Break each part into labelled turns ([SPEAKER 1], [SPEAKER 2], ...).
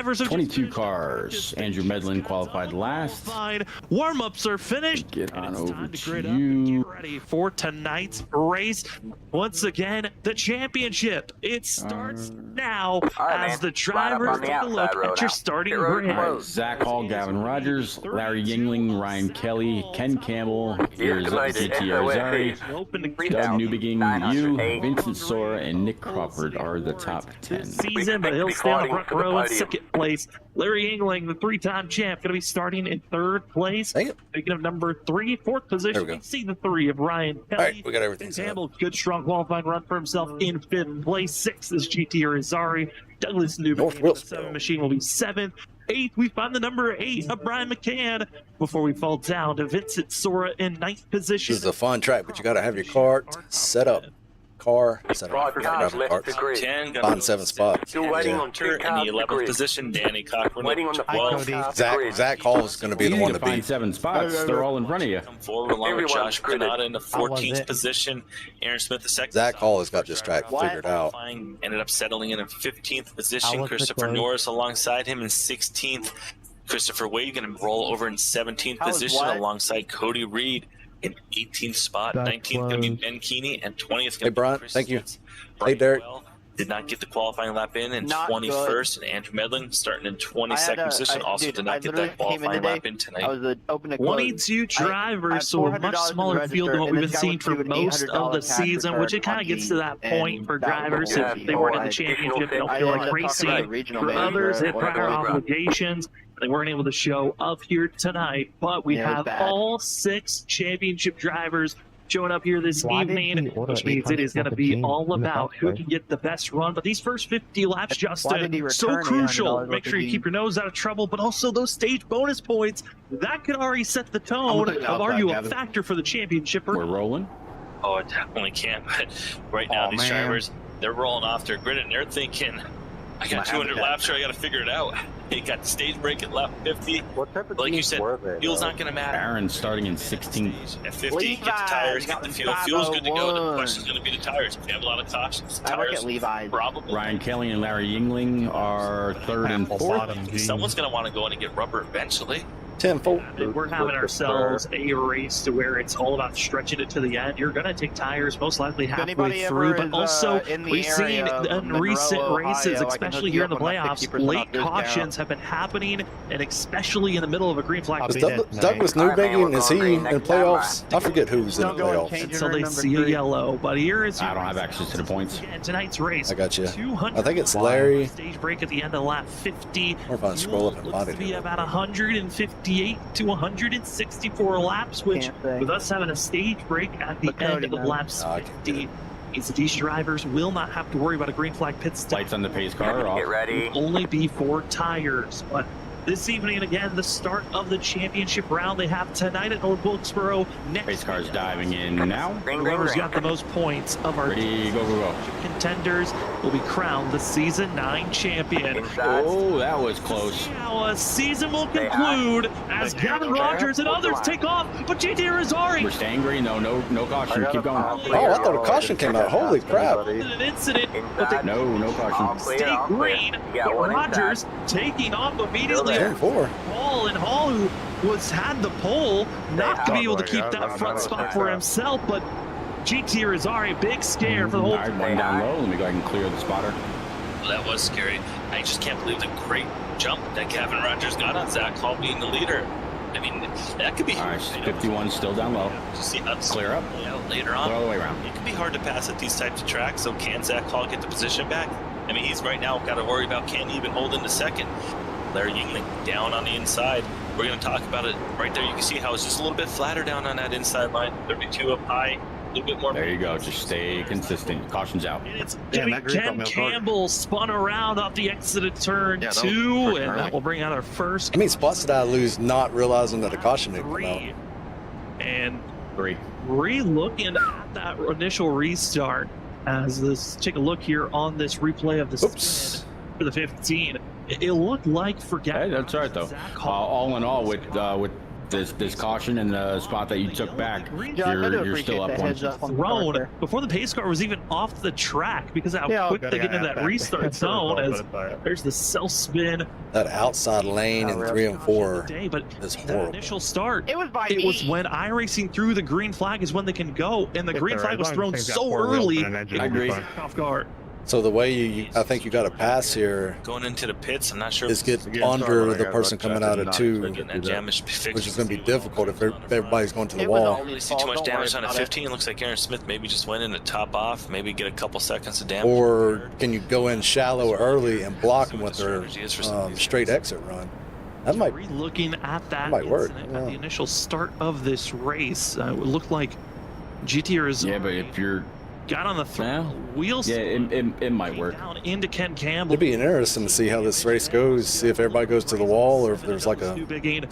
[SPEAKER 1] drivers are
[SPEAKER 2] 22 cars. Andrew Medlin qualified last.
[SPEAKER 1] Warm-ups are finished.
[SPEAKER 2] Get on over to
[SPEAKER 1] Get
[SPEAKER 2] you.
[SPEAKER 1] ready for tonight's race. Once again, the championship. It starts now as the drivers take a look at your starting grid.
[SPEAKER 2] Zach Hall, Gavin Rogers, Larry Yingling, Ryan Kelly, Ken Campbell. Here's GTR Zari, Doug Newbegin, you, Vincent Sora, and Nick Crawford are the top 10.
[SPEAKER 1] Season, but he'll stay on the front row in second place. Larry Yingling, the three-time champ, going to be starting in third place. Speaking of number 3, fourth position, you see the 3 of Ryan Kelly.
[SPEAKER 3] All right, we got everything.
[SPEAKER 1] Campbell, good, strong qualifying run for himself in 5th place. 6th is GTR Zari. Douglas Newbegin, the 7 machine, will be 7th. 8th, we find the number 8 of Brian McCann before we fall down to Vincent Sora in 9th position.
[SPEAKER 3] This is a fun track, but you got to have your cart set up. Set up. On 7 spot.
[SPEAKER 4] Still waiting on in the 11th position. Danny Cochran. Waiting on the 12th.
[SPEAKER 3] Zach Hall is going to be the one to beat.
[SPEAKER 2] 7 spots. They're all in front of you.
[SPEAKER 4] Come forward along with Josh Granada in the 14th position. Aaron Smith the 2nd.
[SPEAKER 3] Zach Hall has got this track figured out.
[SPEAKER 4] Ended up settling in 15th position. Christopher Norris alongside him in 16th. Christopher Wade going to roll over in 17th position alongside Cody Reed in 18th spot. 19th going to be Ben Keeney, and 20th going to be
[SPEAKER 3] Brian,
[SPEAKER 4] Chris
[SPEAKER 3] thank you.
[SPEAKER 4] Smith.
[SPEAKER 3] Hey, Derek.
[SPEAKER 4] Did not get the qualifying lap in 21st, and Andrew Medlin starting in 22nd position. Also did not get that qualifying lap in tonight.
[SPEAKER 1] 22 drivers, so a much smaller field than what we've been seeing for most of the season, which it kind of gets to that point for drivers. If they weren't in the championship, they don't feel like racing. For others, they have prior obligations. They weren't able to show up here tonight, but we have all 6 championship drivers showing up here this evening, which means it is going to be all about who can get the best run. But these first 50 laps, Justin, so crucial. Make sure you keep your nose out of trouble, but also those stage bonus points, that could already set the tone of are you a factor for the championship.
[SPEAKER 2] We're rolling.
[SPEAKER 4] Oh, it definitely can, but right now these drivers, they're rolling off their grid and they're thinking, I got 200 laps here, I got to figure it out. He got the stage break at lap 50. Like you said, fuel's not going to matter.
[SPEAKER 2] Aaron's starting in 16th.
[SPEAKER 4] At 50, get the tires, get the fuel. Fuel's good to go. The question's going to be the tires. If you have a lot of cautions, the tires probably.
[SPEAKER 2] Ryan Kelly and Larry Yingling are 3rd and 4th.
[SPEAKER 4] Someone's going to want to go in and get rubber eventually.
[SPEAKER 3] 10-4.
[SPEAKER 1] We're having ourselves a race to where it's all about stretching it to the end. You're going to take tires most likely halfway through, but also we've seen in recent races, especially here in the playoffs, late cautions have been happening, and especially in the middle of a green flag.
[SPEAKER 3] Douglas Newbegin, is he in playoffs? I forget who's in the playoffs.
[SPEAKER 1] Until they see a yellow, but here is
[SPEAKER 2] I don't have access to the points.
[SPEAKER 1] Tonight's race.
[SPEAKER 3] I got you. I think it's Larry.
[SPEAKER 1] Stage break at the end of lap 50.
[SPEAKER 3] Or if I scroll up and find it.
[SPEAKER 1] Looks to be about 158 to 164 laps, which with us having a stage break at the end of laps 50, means that these drivers will not have to worry about a green flag pit stop.
[SPEAKER 2] Lights on the pace car off.
[SPEAKER 4] Get ready.
[SPEAKER 1] It'll only be 4 tires, but this evening, again, the start of the championship round they have tonight at North Wilkesboro.
[SPEAKER 2] Pace car's diving in now.
[SPEAKER 1] Whoever's got the most points of our contenders will be crowned the Season 9 champion.
[SPEAKER 2] Oh, that was close.
[SPEAKER 1] Now a season will conclude as Gavin Rogers and others take off, but GTR Azari.
[SPEAKER 2] We're staying green. No caution. Keep going.
[SPEAKER 3] Oh, I thought a caution came out. Holy crap.
[SPEAKER 1] An incident, but they
[SPEAKER 2] no caution.
[SPEAKER 1] stay green. But Rogers taking off immediately.
[SPEAKER 3] 10-4.
[SPEAKER 1] Hall, and Hall, who had the pole, not to be able to keep that front spot for himself, but GTR Azari, big scare for the whole
[SPEAKER 2] team. One down low. Let me go ahead and clear the spotter.
[SPEAKER 4] Well, that was scary. I just can't believe the great jump that Gavin Rogers got on Zach Hall being the leader. I mean, that could be
[SPEAKER 2] all right. 51 still down low.
[SPEAKER 4] Just see how
[SPEAKER 2] clear up.
[SPEAKER 4] Later on.
[SPEAKER 2] All the way around.
[SPEAKER 4] It can be hard to pass at these types of tracks. So can Zach Hall get the position back? I mean, he's right now got to worry about can he even hold into second. Larry Yingling down on the inside. We're going to talk about it right there. You can see how it's just a little bit flatter down on that inside line. 32 up high, a little bit more.
[SPEAKER 2] There you go. Just stay consistent. Caution's out.
[SPEAKER 1] And it's Ken Campbell spun around off the exit of turn 2, and that will bring out our first.
[SPEAKER 3] How many spots did I lose not realizing that a caution had come out?
[SPEAKER 1] And
[SPEAKER 2] 3.
[SPEAKER 1] Re-looking at that initial restart as this, take a look here on this replay of the spin for the 15. It looked like
[SPEAKER 2] Hey, that's all right though. All in all, with this caution and the spot that you took back, you're still up one.
[SPEAKER 1] Thrown before the pace car was even off the track because of how quick they get into that restart zone. As there's the self spin.
[SPEAKER 3] That outside lane in 3 and 4 is horrible.
[SPEAKER 1] Initial start.
[SPEAKER 5] It was
[SPEAKER 1] when iRacing threw the green flag is when they can go, and the green flag was thrown so early.
[SPEAKER 2] I agree.
[SPEAKER 1] Off guard.
[SPEAKER 3] So the way I think you got to pass here
[SPEAKER 4] Going into the pits, I'm not sure.
[SPEAKER 3] is get under the person coming out of 2,
[SPEAKER 4] Getting that damage fixed.
[SPEAKER 3] which is going to be difficult if everybody's going to the
[SPEAKER 5] It was
[SPEAKER 3] wall.
[SPEAKER 5] all-
[SPEAKER 4] Really see too much damage on a 15. It looks like Aaron Smith maybe just went in to top off, maybe get a couple seconds of damage.
[SPEAKER 3] Or can you go in shallow early and block them with their straight exit run? That might.
[SPEAKER 1] Looking at that
[SPEAKER 3] might work,
[SPEAKER 1] incident at
[SPEAKER 3] yeah.
[SPEAKER 1] the initial start of this race, it would look like GTR
[SPEAKER 2] Yeah, but if you're
[SPEAKER 1] got on the throttle, wheels
[SPEAKER 2] it might work.
[SPEAKER 1] down into Ken Campbell.
[SPEAKER 3] It'd be interesting to see how this race goes. See if everybody goes to the wall or if there's like a
[SPEAKER 1] Too big gain.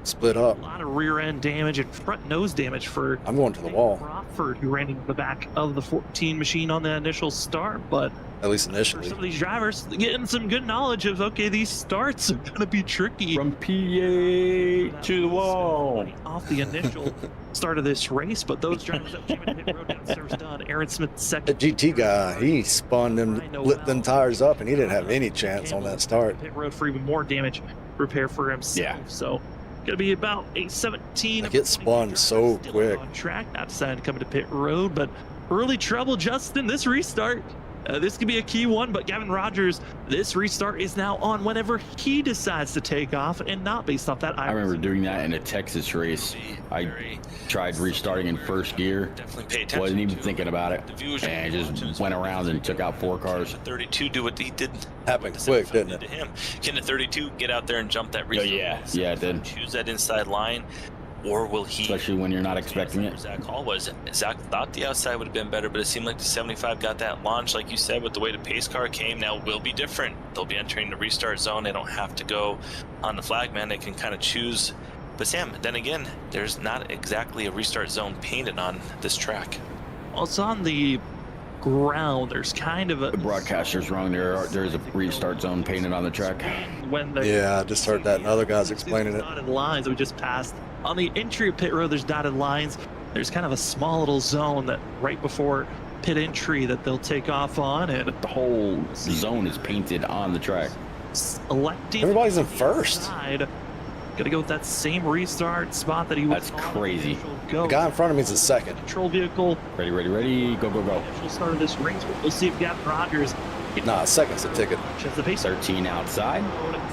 [SPEAKER 3] split up.
[SPEAKER 1] A lot of rear end damage and front nose damage for
[SPEAKER 3] I'm going to the wall,
[SPEAKER 1] Crawford, who ran into the back of the 14 machine on the initial start. But
[SPEAKER 3] at least
[SPEAKER 1] for
[SPEAKER 3] initially.
[SPEAKER 1] some of these drivers, getting some good knowledge of, okay, these starts are going to be tricky.
[SPEAKER 2] From PA to the wall.
[SPEAKER 1] Off the initial start of this race, but those drivers that came in pit road now, service done. Aaron Smith
[SPEAKER 3] That
[SPEAKER 1] second.
[SPEAKER 3] GT guy, he spun them, lit them tires up, and he didn't have any chance on that start.
[SPEAKER 1] Pit road for even more damage repair for himself.
[SPEAKER 2] Yeah.
[SPEAKER 1] So gonna be about a 17.
[SPEAKER 3] Like, it spun so
[SPEAKER 1] Still
[SPEAKER 3] quick.
[SPEAKER 1] on track, not deciding to come to pit road, but early trouble, Justin. This restart. This could be a key one, but Gavin Rogers, this restart is now on whenever he decides to take off and not based off that.
[SPEAKER 2] I remember doing that in a Texas race. I tried restarting in first gear.
[SPEAKER 4] Definitely pay attention.
[SPEAKER 2] Wasn't even thinking about it.
[SPEAKER 4] The viewers
[SPEAKER 2] And just went around and took out 4 cars.
[SPEAKER 4] 32 do what he did.
[SPEAKER 3] Happened quick, didn't it?
[SPEAKER 4] To him. Can the 32 get out there and jump that restart?
[SPEAKER 2] Yeah, it did.
[SPEAKER 4] Choose that inside line, or will he?
[SPEAKER 2] Especially when you're not expecting it.
[SPEAKER 4] Zach Hall was. Zach thought the outside would have been better, but it seemed like the 75 got that launch, like you said, with the way the pace car came. Now will be different. They'll be entering the restart zone. They don't have to go on the flag, man. They can kind of choose. But Sam, then again, there's not exactly a restart zone painted on this track.
[SPEAKER 1] Well, it's on the ground. There's kind of a
[SPEAKER 2] The broadcaster's wrong. There's a restart zone painted on the track.
[SPEAKER 1] when the
[SPEAKER 3] Yeah, I just heard that, and other guys explaining it.
[SPEAKER 1] dotted lines we just passed. On the entry of pit road, there's dotted lines. There's kind of a small little zone that right before pit entry that they'll take off on, and
[SPEAKER 2] The whole zone is painted on the track.
[SPEAKER 1] selecting
[SPEAKER 3] Everybody's in first.
[SPEAKER 1] side. Gonna go with that same restart spot that he was
[SPEAKER 2] That's
[SPEAKER 1] on
[SPEAKER 2] crazy.
[SPEAKER 1] the initial go.
[SPEAKER 3] The guy in front of me is in second.
[SPEAKER 1] Control vehicle.
[SPEAKER 2] Ready, ready, ready. Go, go, go.
[SPEAKER 1] Initial start of this race. We'll see if Gavin Rogers
[SPEAKER 3] Nah, second's a ticket.
[SPEAKER 1] catches the pace
[SPEAKER 2] 13 outside.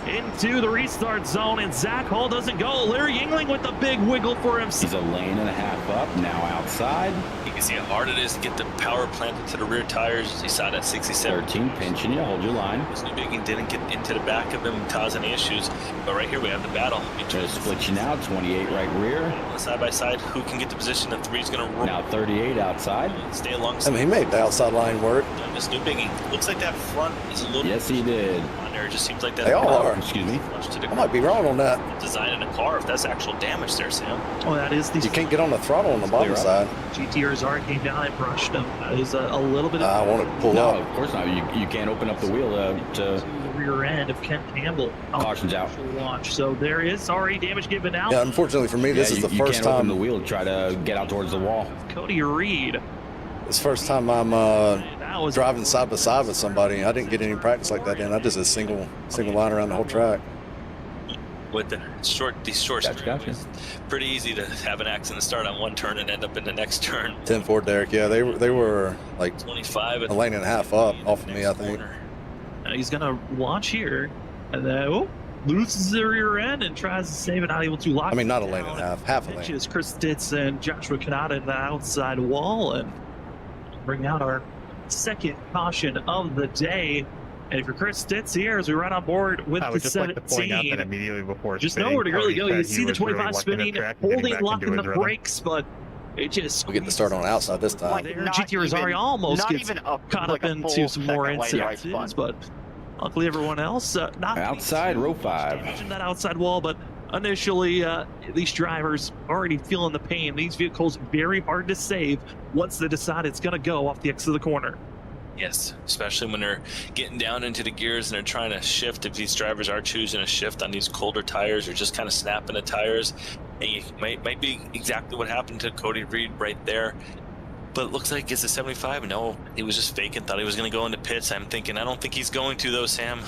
[SPEAKER 1] into the restart zone, and Zach Hall doesn't go. Larry Yingling with the big wiggle for him.
[SPEAKER 2] He's a lane and a half up. Now outside.
[SPEAKER 4] You can see how hard it is to get the power planted to the rear tires. You saw that 67.
[SPEAKER 2] 13 pinching you. Hold your line.
[SPEAKER 4] This new bigging didn't get into the back of him and cause any issues. But right here we have the battle between
[SPEAKER 2] Just split you now. 28 right rear.
[SPEAKER 4] side by side. Who can get the position? The three's going to roll.
[SPEAKER 2] Now 38 outside.
[SPEAKER 4] Stay
[SPEAKER 3] I
[SPEAKER 4] alongside.
[SPEAKER 3] mean, he made the outside line work.
[SPEAKER 4] This new bigging looks like that front is a little
[SPEAKER 2] Yes, he did.
[SPEAKER 4] on there. It just seems like that.
[SPEAKER 3] They all are.
[SPEAKER 2] Excuse me.
[SPEAKER 4] Flush to the
[SPEAKER 3] I might be wrong on that.
[SPEAKER 4] design in a car if that's actual damage there, Sam.
[SPEAKER 1] Oh, that is the
[SPEAKER 3] You can't get on the throttle on the bottom
[SPEAKER 2] Clear
[SPEAKER 3] side.
[SPEAKER 1] GTR's already came down and brushed him. That is a little bit of
[SPEAKER 3] I want to pull
[SPEAKER 2] No,
[SPEAKER 3] up.
[SPEAKER 2] of course not. You can't open up the wheel
[SPEAKER 1] to
[SPEAKER 2] to
[SPEAKER 1] the rear end of Ken Campbell.
[SPEAKER 2] Caution's out.
[SPEAKER 1] Launch. So there is already damage given out.
[SPEAKER 3] Yeah, unfortunately for me, this is the
[SPEAKER 2] you
[SPEAKER 3] first
[SPEAKER 2] can't open the
[SPEAKER 3] time.
[SPEAKER 2] wheel to try to get out towards the wall.
[SPEAKER 1] Cody Reed.
[SPEAKER 3] It's the first time I'm
[SPEAKER 1] That was
[SPEAKER 3] driving side by side with somebody. I didn't get any practice like that in. I just did a single line around the whole track.
[SPEAKER 4] With these short
[SPEAKER 2] Gotcha, gotcha.
[SPEAKER 4] it's pretty easy to have an accident start on one turn and end up in the next turn.
[SPEAKER 3] 10-4 Derek. Yeah, they were like
[SPEAKER 4] 25
[SPEAKER 3] a lane and a half up off of me, I think.
[SPEAKER 1] He's gonna launch here, and then loses the rear end and tries to save it. Not able to lock.
[SPEAKER 3] I mean, not a
[SPEAKER 1] it
[SPEAKER 3] lane
[SPEAKER 1] down.
[SPEAKER 3] and a half a lane.
[SPEAKER 1] Pitches Chris Ditz and Joshua Kanata in the outside wall, and bring out our second caution of the day. And if you're Chris Ditz here, as we run on board with
[SPEAKER 5] I
[SPEAKER 1] the
[SPEAKER 5] would just like
[SPEAKER 1] 17,
[SPEAKER 5] to point out that immediately before
[SPEAKER 1] just
[SPEAKER 5] spinning,
[SPEAKER 1] know where to really go.
[SPEAKER 5] Cody
[SPEAKER 1] You
[SPEAKER 5] said
[SPEAKER 1] see
[SPEAKER 5] he
[SPEAKER 1] the
[SPEAKER 5] was really
[SPEAKER 1] 25
[SPEAKER 5] liking the
[SPEAKER 1] spinning,
[SPEAKER 5] track and getting
[SPEAKER 1] holding,
[SPEAKER 5] back
[SPEAKER 1] locking
[SPEAKER 5] into
[SPEAKER 1] the
[SPEAKER 5] his rhythm.
[SPEAKER 1] brakes, but it just
[SPEAKER 3] We get the start on outside this time.
[SPEAKER 1] there. GT Rosario almost gets caught up into some more incidents, but luckily everyone else not
[SPEAKER 2] Outside, row 5.
[SPEAKER 1] mentioned that outside wall, but initially these drivers already feeling the pain. These vehicles very hard to save once they decide it's going to go off the exit of the corner.
[SPEAKER 4] Yes, especially when they're getting down into the gears and they're trying to shift. If these drivers are choosing a shift on these colder tires or just kind of snapping the tires, And it might be exactly what happened to Cody Reed right there. But it looks like it's a 75. No, he was just faking, thought he was going to go into pits. I'm thinking, I don't think he's going to, though, Sam.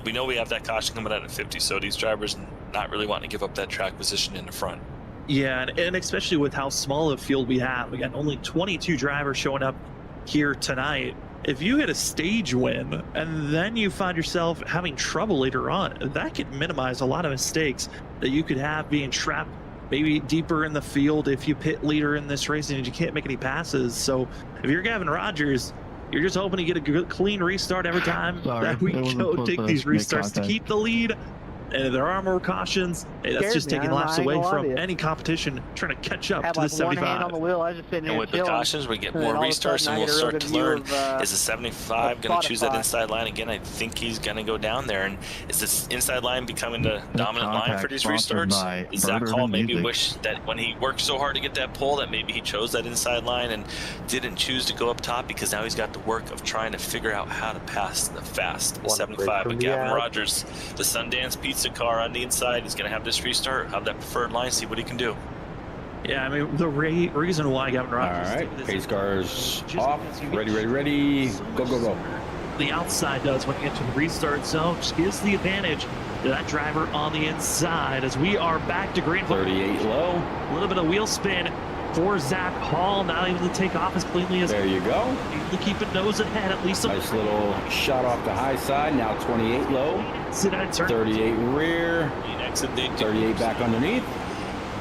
[SPEAKER 4] We know we have that caution coming out at 50, so these drivers not really wanting to give up that track position in the front.
[SPEAKER 1] Yeah, and especially with how small a field we have. We got only 22 drivers showing up here tonight. If you hit a stage win and then you find yourself having trouble later on, that could minimize a lot of mistakes that you could have being trapped maybe deeper in the field if you pit later in this race and you can't make any passes. So if you're Gavin Rogers, you're just hoping to get a good, clean restart every time that we go take these restarts to keep the lead. And if there are more cautions, hey, that's just taking laps away from any competition trying to catch up to the 75.
[SPEAKER 4] And with the cautions, we get more restarts, and we'll start to learn, is the 75 going to choose that inside line again? I think he's going to go down there. And is this inside line becoming the dominant line for these restarts? Does Zach Hall maybe wish that when he worked so hard to get that pole that maybe he chose that inside line and didn't choose to go up top, because now he's got the work of trying to figure out how to pass the fast 75. But Gavin Rogers, the Sundance Pizza car on the inside, is going to have this restart, have that preferred line, see what he can do.
[SPEAKER 1] Yeah, I mean, the reason why Gavin Rogers...
[SPEAKER 2] All right, pace cars off, ready, go.
[SPEAKER 1] The outside does when you get to the restart zone, just gives the advantage to that driver on the inside as we are back to green.
[SPEAKER 2] 38 low.
[SPEAKER 1] A little bit of wheel spin for Zach Hall, not able to take off as cleanly as...
[SPEAKER 2] There you go.
[SPEAKER 1] To keep a nose ahead, at least...
[SPEAKER 2] Nice little shot off the high side, now 28 low. 38 rear, 38 back underneath.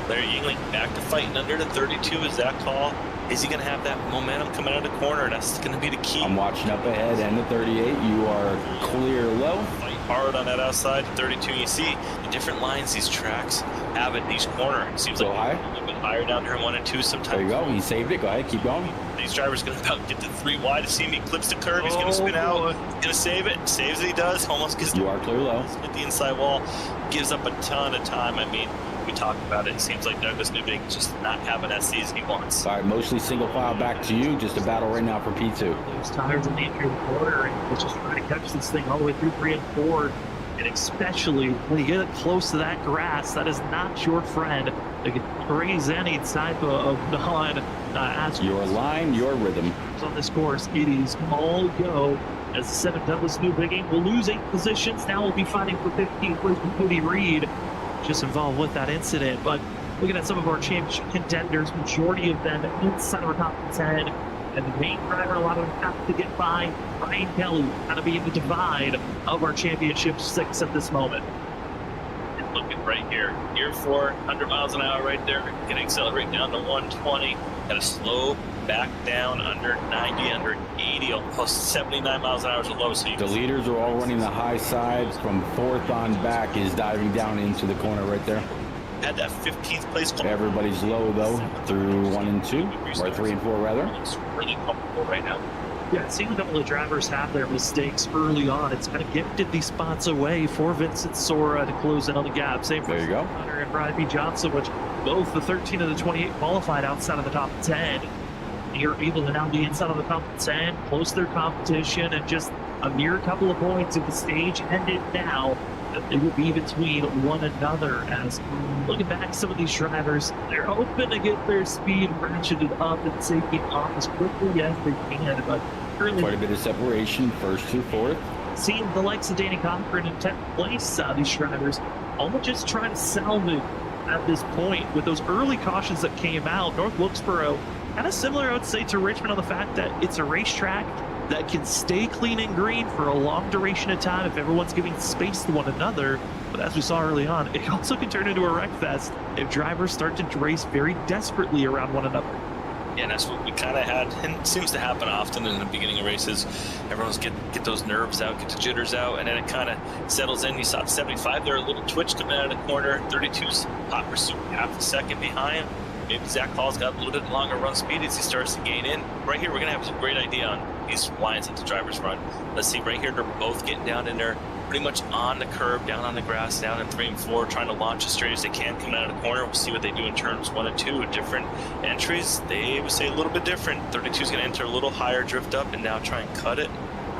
[SPEAKER 4] Larry Yingling back to fighting under the 32 is Zach Hall. Is he going to have that momentum coming out of the corner? That's going to be the key.
[SPEAKER 2] I'm watching up ahead and the 38. You are clear low.
[SPEAKER 4] Fight hard on that outside 32. You see the different lines these tracks have at each corner. It seems like a little bit higher down here in 1 and 2 sometimes.
[SPEAKER 2] There you go. He saved it. Go ahead. Keep going.
[SPEAKER 4] These drivers going to about get to 3 wide to see him. He clips the curb. He's going to spin out. He's going to save it. Saves it. He does. Almost gets
[SPEAKER 2] you are clear low.
[SPEAKER 4] Hit the inside wall. Gives up a ton of time. I mean, we talked about it. It seems like Douglas Newbig just not having that season he wants.
[SPEAKER 2] All right, mostly single file back to you. Just a battle right now for P2.
[SPEAKER 1] Those tires in the interior corner, and it's just trying to catch this thing all the way through 3 and 4. And especially when you get close to that grass, that is not your friend. It can raise any type of
[SPEAKER 2] your line, your rhythm.
[SPEAKER 1] On this course, it is all go. As the 7 Douglas Newbig will lose 8 positions. Now we'll be fighting for 15th place with Cody Reed, just involved with that incident. But looking at some of our championship contenders, majority of them inside of our top 10. And the main driver, a lot of them have to get by Ryan Kelly, kind of being the divide of our championship 6 at this moment. And looking right here, gear 4, 100 miles an hour right there. Can accelerate down to 120. Got to slow back down under 90, under 80, almost 79 miles an hour is low. So
[SPEAKER 2] the leaders are all running the high side. From 4th on back is diving down into the corner right there.
[SPEAKER 4] Had that 15th place.
[SPEAKER 2] Everybody's low though through 1 and 2, or 3 and 4 rather.
[SPEAKER 4] It's really comfortable right now.
[SPEAKER 1] Yeah, seeing a couple of drivers have their mistakes early on, it's kind of gifted these spots away for Vincent Sora to close in on the gap. Same for Hunter and Brian B. Johnson, which both the 13 and the 28 qualified outside of the top 10. You're able to now be inside of the top 10, close their competition, and just a mere couple of points if the stage ended now. It would be between one another. As looking back, some of these drivers, they're hoping to get their speed ratcheted up and taking off as quickly as they can. But currently,
[SPEAKER 2] quite a bit of separation, 1st to 4th.
[SPEAKER 1] Seeing the likes of Danny Cochran in 10th place, these drivers all just trying to salvage at this point with those early cautions that came out. North Wilkesboro, kind of similar, I would say, to Richmond on the fact that it's a racetrack that can stay clean and green for a long duration of time if everyone's giving space to one another. But as we saw early on, it also can turn into a wreck fest if drivers start to race very desperately around one another.
[SPEAKER 4] Yeah, and that's what we kind of had, and it seems to happen often in the beginning of races. Everyone's get those nerves out, get the jitters out, and then it kind of settles in. You saw 75 there, a little twitch coming out of the corner. 32's hot pursuit, half a second behind. Maybe Zach Hall's got a little bit longer run speed as he starts to gain in. Right here, we're going to have a great idea on these lines that the drivers run. Let's see, right here, they're both getting down in there, pretty much on the curb, down on the grass, down in 3 and 4, trying to launch as straight as they can coming out of the corner. We'll see what they do in turns 1 and 2. Different entries, they would say a little bit different. 32's going to enter a little higher, drift up, and now try and cut it.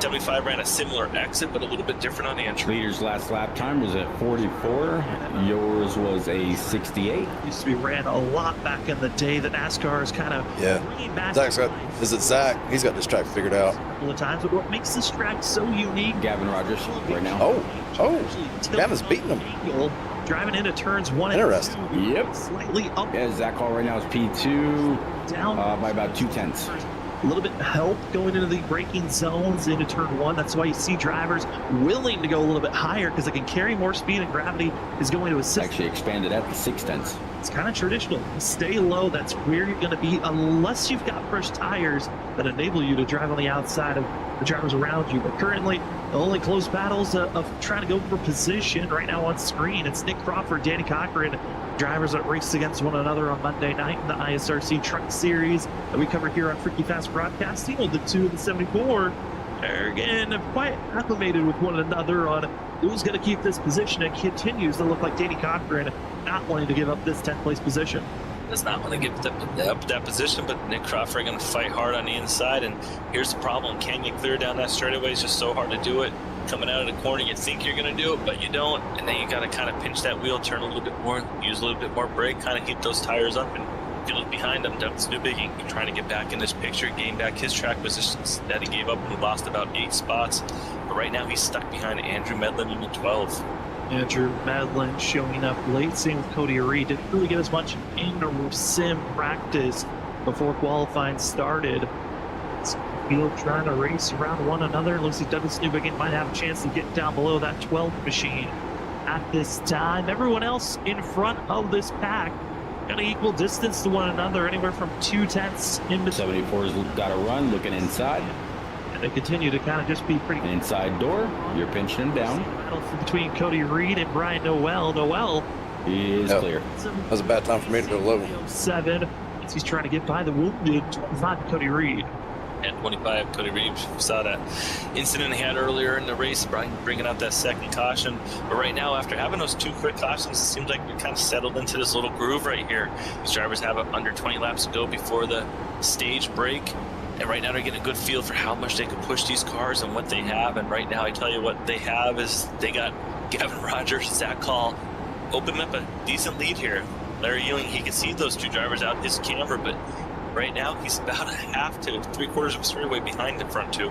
[SPEAKER 4] 75 ran a similar exit, but a little bit different on the entry.
[SPEAKER 2] Leader's last lap time was at 44. Yours was a 68.
[SPEAKER 1] Used to be ran a lot back in the day. The NASCAR is kind of bringing back.
[SPEAKER 3] Zach's got, is it Zach? He's got this track figured out.
[SPEAKER 1] A couple of times, but what makes this track so unique?
[SPEAKER 2] Gavin Rogers right now.
[SPEAKER 3] Oh, Gavin's beating him.
[SPEAKER 1] Angle, driving into turns 1 and 2.
[SPEAKER 3] Interesting.
[SPEAKER 2] Yep.
[SPEAKER 1] Slightly up.
[SPEAKER 2] Yeah, Zach Hall right now is P2
[SPEAKER 1] Down
[SPEAKER 2] by about 2/10.
[SPEAKER 1] a little bit of help going into the braking zones into turn 1. That's why you see drivers willing to go a little bit higher because they can carry more speed, and gravity is going to assist.
[SPEAKER 2] Actually expanded at the 6/10.
[SPEAKER 1] It's kind of traditional. Stay low. That's where you're going to be unless you've got fresh tires that enable you to drive on the outside of the drivers around you. But currently, the only close battles of trying to go for position right now on screen, it's Nick Crawford, Danny Cochran, drivers that race against one another on Monday night in the ISRC Truck Series that we cover here on Freaky Fast Broadcasting. Well, the 2 and the 74 are again quite acclimated with one another on who's going to keep this position. It continues to look like Danny Cochran not wanting to give up this 10th place position.
[SPEAKER 4] Does not want to give up that position, but Nick Crawford going to fight hard on the inside. And here's the problem: can you clear down that straightaway? It's just so hard to do it. Coming out of the corner, you think you're going to do it, but you don't. And then you got to kind of pinch that wheel, turn a little bit more, use a little bit more brake, kind of keep those tires up. And if you look behind him, Douglas Newbigin trying to get back in this picture, gain back his track positions that he gave up when he lost about 8 spots. But right now, he's stuck behind Andrew Medlin in the 12.
[SPEAKER 1] Andrew Medlin showing up late. Same with Cody Reed. Didn't really get as much in sim practice before qualifying started. Field trying to race around one another. Looks like Douglas Newbigin might have a chance to get down below that 12th machine at this time. Everyone else in front of this pack got an equal distance to one another, anywhere from 2/10 in between.
[SPEAKER 2] 74's got a run, looking inside.
[SPEAKER 1] And they continue to kind of just be pretty.
[SPEAKER 2] Inside door, you're pinching him down.
[SPEAKER 1] Battle between Cody Reed and Brian Noel. Noel
[SPEAKER 2] is clear.
[SPEAKER 3] That was a bad time for me to go low.
[SPEAKER 1] 7. He's trying to get by the wounded 25 Cody Reed.
[SPEAKER 4] At 25, Cody Reed saw that incident he had earlier in the race, Brian bringing out that second caution. But right now, after having those 2 quick cautions, it seems like we're kind of settled into this little groove right here. These drivers have under 20 laps to go before the stage break. And right now they're getting a good feel for how much they can push these cars and what they have. And right now, I tell you what they have is they got Gavin Rogers, Zach Hall, opening up a decent lead here. Larry Ewing, he can see those 2 drivers out his camber, but right now he's about a half to 3/4 of a straightaway behind the front 2.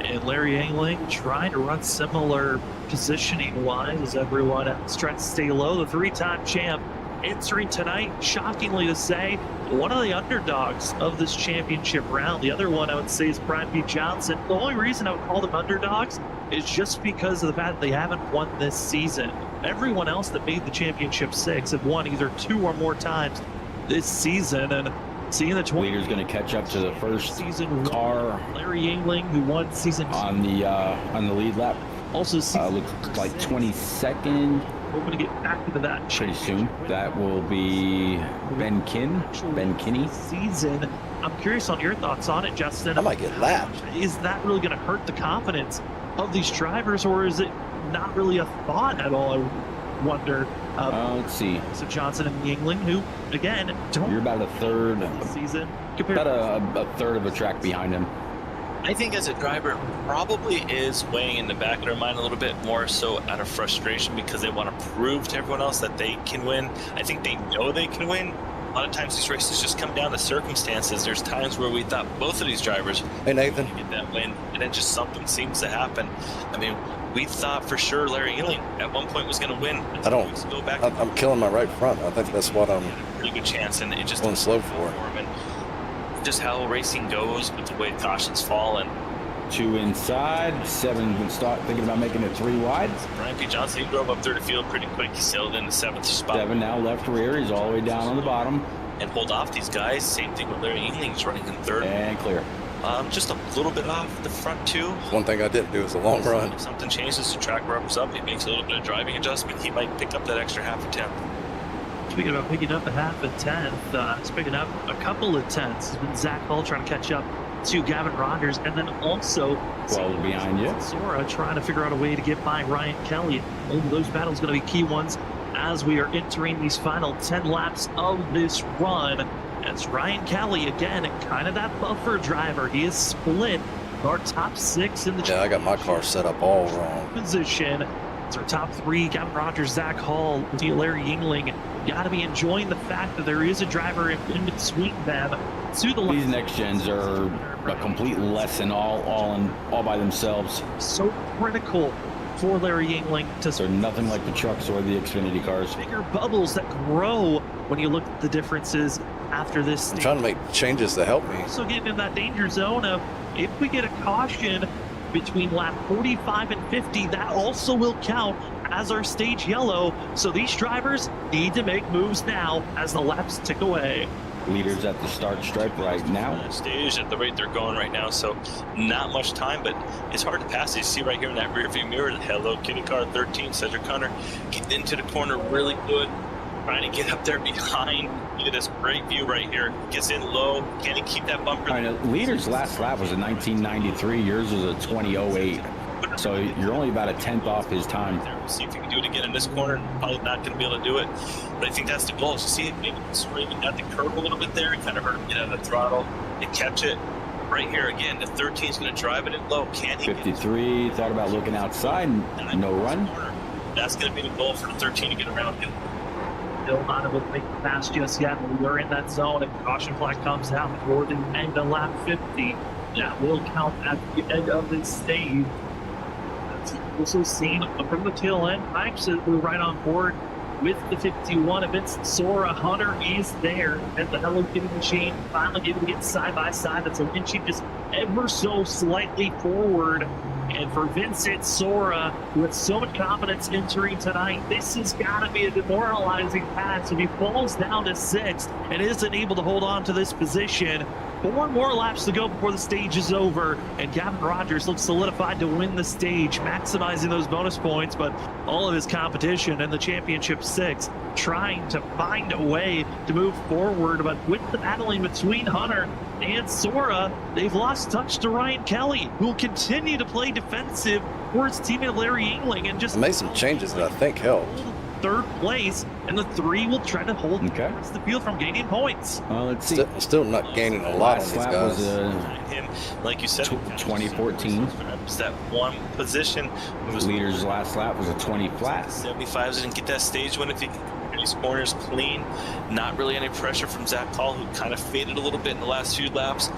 [SPEAKER 1] And Larry Angling trying to run similar positioning-wise as everyone else, trying to stay low. The 3-time champ entering tonight, shockingly to say, one of the underdogs of this championship round. The other one I would say is Brian B. Johnson. The only reason I would call them underdogs is just because of the fact that they haven't won this season. Everyone else that made the championship 6 have won either 2 or more times this season. And seeing the
[SPEAKER 2] leader's going to catch up to the first
[SPEAKER 1] season
[SPEAKER 2] car.
[SPEAKER 1] Larry Angling, who won season
[SPEAKER 2] on the lead lap.
[SPEAKER 1] Also,
[SPEAKER 2] looks like 22nd.
[SPEAKER 1] We're going to get back into that
[SPEAKER 2] pretty soon. That will be Ben Kinney.
[SPEAKER 1] Season. I'm curious on your thoughts on it, Justin.
[SPEAKER 3] I might get lapped.
[SPEAKER 1] Is that really going to hurt the confidence of these drivers, or is it not really a thought at all? I wonder.
[SPEAKER 2] Let's see.
[SPEAKER 1] So Johnson and Yingling, who again don't.
[SPEAKER 2] You're about a third
[SPEAKER 1] season.
[SPEAKER 2] About a third of a track behind him.
[SPEAKER 4] I think as a driver, probably is weighing in the back of their mind a little bit more so out of frustration because they want to prove to everyone else that they can win. I think they know they can win. A lot of times these races just come down to circumstances. There's times where we thought both of these drivers
[SPEAKER 3] Nathan,
[SPEAKER 4] get that win, and then just something seems to happen. I mean, we thought for sure Larry Ewing at one point was going to win.
[SPEAKER 3] I'm killing my right front. I think that's what I'm.
[SPEAKER 4] Pretty good chance, and it just
[SPEAKER 3] going slow for.
[SPEAKER 4] Just how racing goes with the way cautions fall. And
[SPEAKER 2] 2 inside, 7 thinking about making it 3 wide.
[SPEAKER 4] Brian P. Johnson, he drove up through the field pretty quick. He sailed in the 7th spot.
[SPEAKER 2] 7 now left rear. He's all the way down on the bottom.
[SPEAKER 4] And hold off these guys. Same thing with Larry Yingling. He's running in 3rd.
[SPEAKER 2] And clear.
[SPEAKER 4] Just a little bit off the front 2.
[SPEAKER 3] One thing I didn't do is a long run.
[SPEAKER 4] If something changes, the track rubs up. He makes a little bit of driving adjustment. He might pick up that extra half a 10th.
[SPEAKER 1] Speaking about picking up a half a 10th, he's picking up a couple of tenths. It's been Zach Hall trying to catch up to Gavin Rogers, and then also
[SPEAKER 2] 12 behind you.
[SPEAKER 1] Sora trying to figure out a way to get by Ryan Kelly. Those battles going to be key ones as we are entering these final 10 laps of this run. It's Ryan Kelly again, kind of that buffer driver. He is split our top 6 in the
[SPEAKER 3] Yeah, I got my car set up all wrong.
[SPEAKER 1] position. It's our top 3, Gavin Rogers, Zach Hall, Larry Yingling. Got to be enjoying the fact that there is a driver in between them. To the
[SPEAKER 2] These next gens are a complete lesson all by themselves.
[SPEAKER 1] So critical for Larry Yingling to
[SPEAKER 2] They're nothing like the trucks or the Xfinity cars.
[SPEAKER 1] bigger bubbles that grow when you look at the differences after this.
[SPEAKER 3] I'm trying to make changes to help me.
[SPEAKER 1] Also getting in that danger zone of if we get a caution between lap 45 and 50, that also will count as our stage yellow. So these drivers need to make moves now as the laps tick away.
[SPEAKER 2] Leaders at the start stripe right now.
[SPEAKER 4] Stage at the rate they're going right now, so not much time, but it's hard to pass. You see right here in that rear view mirror, hello kitty car 13, Cedric Hunter getting into the corner really good, trying to get up there behind. Look at this great view right here. Gets in low. Can he keep that bumper?
[SPEAKER 2] All right, leader's last lap was a 1993. Yours was a 2008. So you're only about a 10th off his time.
[SPEAKER 4] We'll see if he can do it again in this corner. Probably not going to be able to do it, but I think that's the goal. You see, maybe screaming at the curb a little bit there. It kind of hurt him get out of the throttle and catch it. Right here again, the 13 is going to drive it in low. Can he?
[SPEAKER 2] 53 thought about looking outside. No run.
[SPEAKER 4] That's going to be the goal for the 13 to get around him.
[SPEAKER 1] Still not able to make the pass just yet. We're in that zone. If the caution flag comes out before the end of lap 50, that will count at the end of this stage. Also seen from the tail end, pipes that we're right on board with the 51 of Vincent Sora. Hunter is there at the Hello Kitty machine, finally able to get side by side. That's a inching just ever so slightly forward. And for Vincent Sora, with so much confidence entering tonight, this has got to be a demoralizing pass. If he falls down to 6th and isn't able to hold on to this position, 4 more laps to go before the stage is over, and Gavin Rogers looks solidified to win the stage, maximizing those bonus points, but all of his competition in the Championship 6 trying to find a way to move forward. But with the battling between Hunter and Sora, they've lost touch to Ryan Kelly, who will continue to play defensive for his teammate Larry Yingling, and just
[SPEAKER 3] I made some changes that I think helped.
[SPEAKER 1] 3rd place, and the 3 will try to hold the rest of the field from gaining points.
[SPEAKER 2] Let's see.
[SPEAKER 3] Still not gaining a lot on these guys.
[SPEAKER 4] Him, like you said,
[SPEAKER 2] 2014.
[SPEAKER 4] It's that one position.
[SPEAKER 2] Leader's last lap was a 20 flat.
[SPEAKER 4] 75s didn't get that stage win if he can these corners clean. Not really any pressure from Zach Hall, who kind of faded a little bit in the last few laps.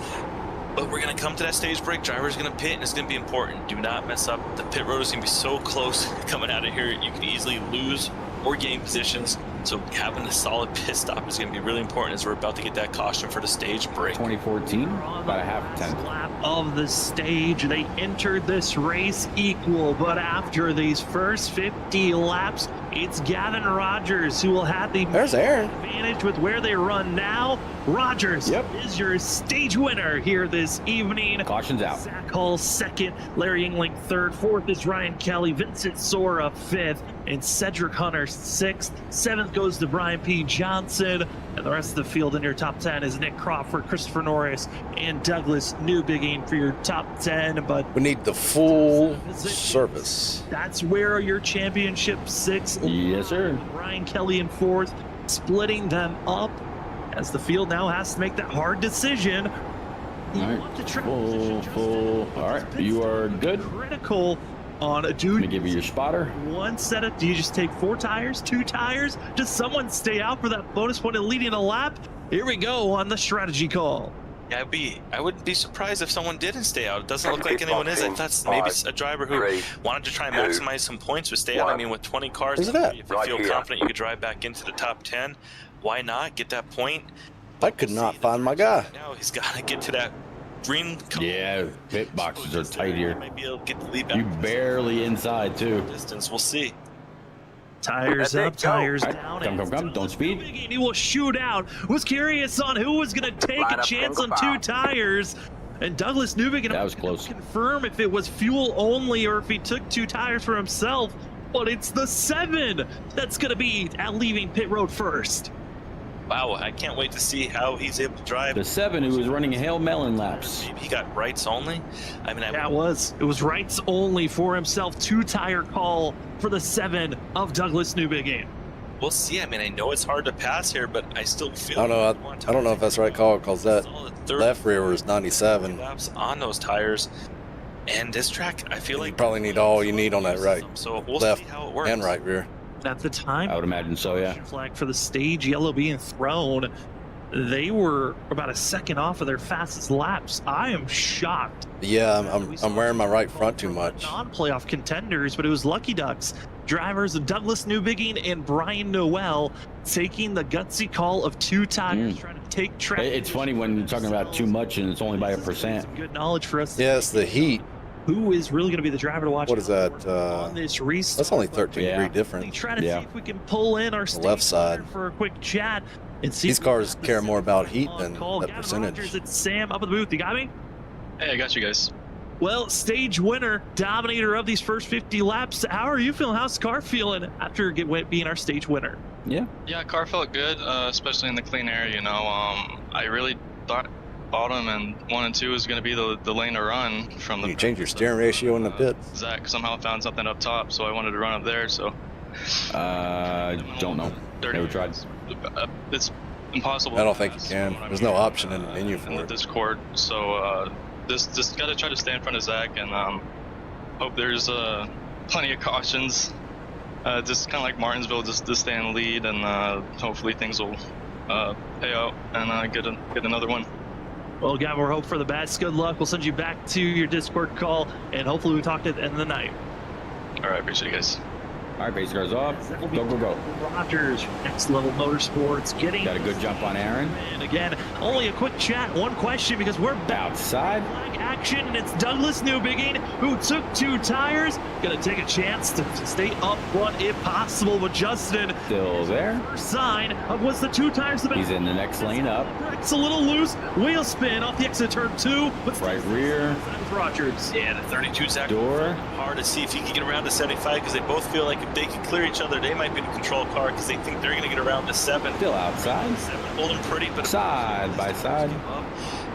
[SPEAKER 4] But we're going to come to that stage break. Driver's going to pit, and it's going to be important. Do not mess up. The pit road is going to be so close coming out of here. You can easily lose or gain positions. So having a solid pit stop is going to be really important as we're about to get that caution for the stage break.
[SPEAKER 2] 2014, about a half 10th.
[SPEAKER 1] Lap of the stage, they entered this race equal, but after these first 50 laps, it's Gavin Rogers who will have the
[SPEAKER 3] There's Aaron.
[SPEAKER 1] advantage with where they run now. Rogers is your stage winner here this evening.
[SPEAKER 2] Caution's out.
[SPEAKER 1] Zach Hall 2nd, Larry Yingling 3rd, 4th is Ryan Kelly, Vincent Sora 5th, and Cedric Hunter 6th. 7th goes to Brian P. Johnson, and the rest of the field in your top 10 is Nick Crawford, Christopher Norris, and Douglas Newbegin for your top 10. But
[SPEAKER 3] We need the full service.
[SPEAKER 1] that's where your Championship 6.
[SPEAKER 2] Yes, sir.
[SPEAKER 1] Ryan Kelly in 4th, splitting them up as the field now has to make that hard decision.
[SPEAKER 2] All right, full. All right, you are good.
[SPEAKER 1] Critical on a
[SPEAKER 2] Let
[SPEAKER 1] dude.
[SPEAKER 2] me give you your spotter.
[SPEAKER 1] One setup. Do you just take 4 tires, 2 tires? Does someone stay out for that bonus point of leading a lap? Here we go on the strategy call.
[SPEAKER 4] Yeah, I wouldn't be surprised if someone didn't stay out. It doesn't look like anyone is. I thought maybe a driver who wanted to try and maximize some points would stay out. I mean, with 20 cars,
[SPEAKER 3] Where's it at?
[SPEAKER 4] if you feel confident you could drive back into the top 10, why not get that point?
[SPEAKER 3] I could not find my guy.
[SPEAKER 4] Now he's got to get to that green color.
[SPEAKER 2] Yeah, pit boxes are tight here.
[SPEAKER 4] Might be able to get the lead
[SPEAKER 2] You
[SPEAKER 4] back
[SPEAKER 2] barely inside, too.
[SPEAKER 4] distance. We'll see.
[SPEAKER 1] Tires up, tires
[SPEAKER 2] All right,
[SPEAKER 1] down.
[SPEAKER 2] come. Don't speed.
[SPEAKER 1] He will shoot out. Was curious on who was going to take a chance on 2 tires. And Douglas Newbegin
[SPEAKER 2] That was close.
[SPEAKER 1] confirm if it was fuel only or if he took 2 tires for himself. But it's the 7 that's going to be at leaving pit road first.
[SPEAKER 4] Wow, I can't wait to see how he's able to drive.
[SPEAKER 2] The 7 who was running Hail Melon laps.
[SPEAKER 4] Maybe he got rights only. I mean,
[SPEAKER 1] It was rights only for himself. 2 tire call for the 7 of Douglas Newbegin.
[SPEAKER 4] we'll see. I mean, I know it's hard to pass here, but I still feel.
[SPEAKER 3] I don't know. I don't know if that's the right call because that left rear was 97.
[SPEAKER 4] Laps on those tires. And this track, I feel like
[SPEAKER 3] you probably need all you need on that right,
[SPEAKER 4] so we'll
[SPEAKER 3] left,
[SPEAKER 4] see how it works.
[SPEAKER 3] and right rear.
[SPEAKER 1] At the time,
[SPEAKER 2] I would imagine so, yeah.
[SPEAKER 1] flag for the stage yellow being thrown. They were about a second off of their fastest laps. I am shocked.
[SPEAKER 3] Yeah, I'm wearing my right front too much.
[SPEAKER 1] Non-playoff contenders, but it was Lucky Ducks. Drivers of Douglas Newbigging and Brian Noel taking the gutsy call of 2 tires, trying to take track.
[SPEAKER 2] It's funny when you're talking about too much and it's only by 1%.
[SPEAKER 1] Good knowledge for us.
[SPEAKER 3] Yes, the heat.
[SPEAKER 1] Who is really going to be the driver to watch?
[SPEAKER 3] What is that?
[SPEAKER 1] On this restart?
[SPEAKER 3] That's only 13-degree difference.
[SPEAKER 1] Try to see if we can pull in our
[SPEAKER 3] The left side.
[SPEAKER 1] for a quick chat and see.
[SPEAKER 3] These cars care more about heat than that
[SPEAKER 1] Gavin
[SPEAKER 3] percentage.
[SPEAKER 1] Rogers, it's Sam up at the booth. You got me?
[SPEAKER 6] Hey, I got you guys.
[SPEAKER 1] Well, stage winner, dominator of these first 50 laps. How are you feeling? How's the car feeling after being our stage winner?
[SPEAKER 2] Yeah.
[SPEAKER 6] Yeah, car felt good, especially in the clean air. You know, I really thought bottom and 1 and 2 is going to be the lane to run from the.
[SPEAKER 3] You change your steering ratio in the pit.
[SPEAKER 6] Zach somehow found something up top, so I wanted to run up there. So.
[SPEAKER 2] Don't know. Never tried.
[SPEAKER 6] It's impossible.
[SPEAKER 3] I don't think you can. There's no option in the menu for
[SPEAKER 6] in the
[SPEAKER 3] it.
[SPEAKER 6] Discord. So just got to try to stay in front of Zach and hope there's plenty of cautions. Just kind of like Martinsville, just to stay in the lead, and hopefully things will pay out and get another one.
[SPEAKER 1] Well, Gavin, we're hoping for the best. Good luck. We'll send you back to your Discord call, and hopefully we talk at the end of the night.
[SPEAKER 6] All right, appreciate you guys.
[SPEAKER 2] All right, base cars off. Go.
[SPEAKER 1] Rogers, Next Level Motorsports, getting.
[SPEAKER 2] Got a good jump on Aaron.
[SPEAKER 1] And again, only a quick chat, one question, because we're back.
[SPEAKER 2] Outside.
[SPEAKER 1] Flag action, and it's Douglas Newbigging, who took 2 tires. Gonna take a chance to stay up front if possible, but Justin.
[SPEAKER 2] Still there.
[SPEAKER 1] First sign of what's the 2 tires.
[SPEAKER 2] He's in the next lane up.
[SPEAKER 1] It's a little loose. Wheel spin off the exit turn 2. But
[SPEAKER 2] Right rear.
[SPEAKER 1] Rogers.
[SPEAKER 4] Yeah, the 32 Zach.
[SPEAKER 2] Door.
[SPEAKER 4] Hard to see if he can get around to 75 because they both feel like if they can clear each other, they might be the control car because they think they're going to get around to 7.
[SPEAKER 2] Still outside.
[SPEAKER 4] 7 holding pretty, but
[SPEAKER 2] Side by side.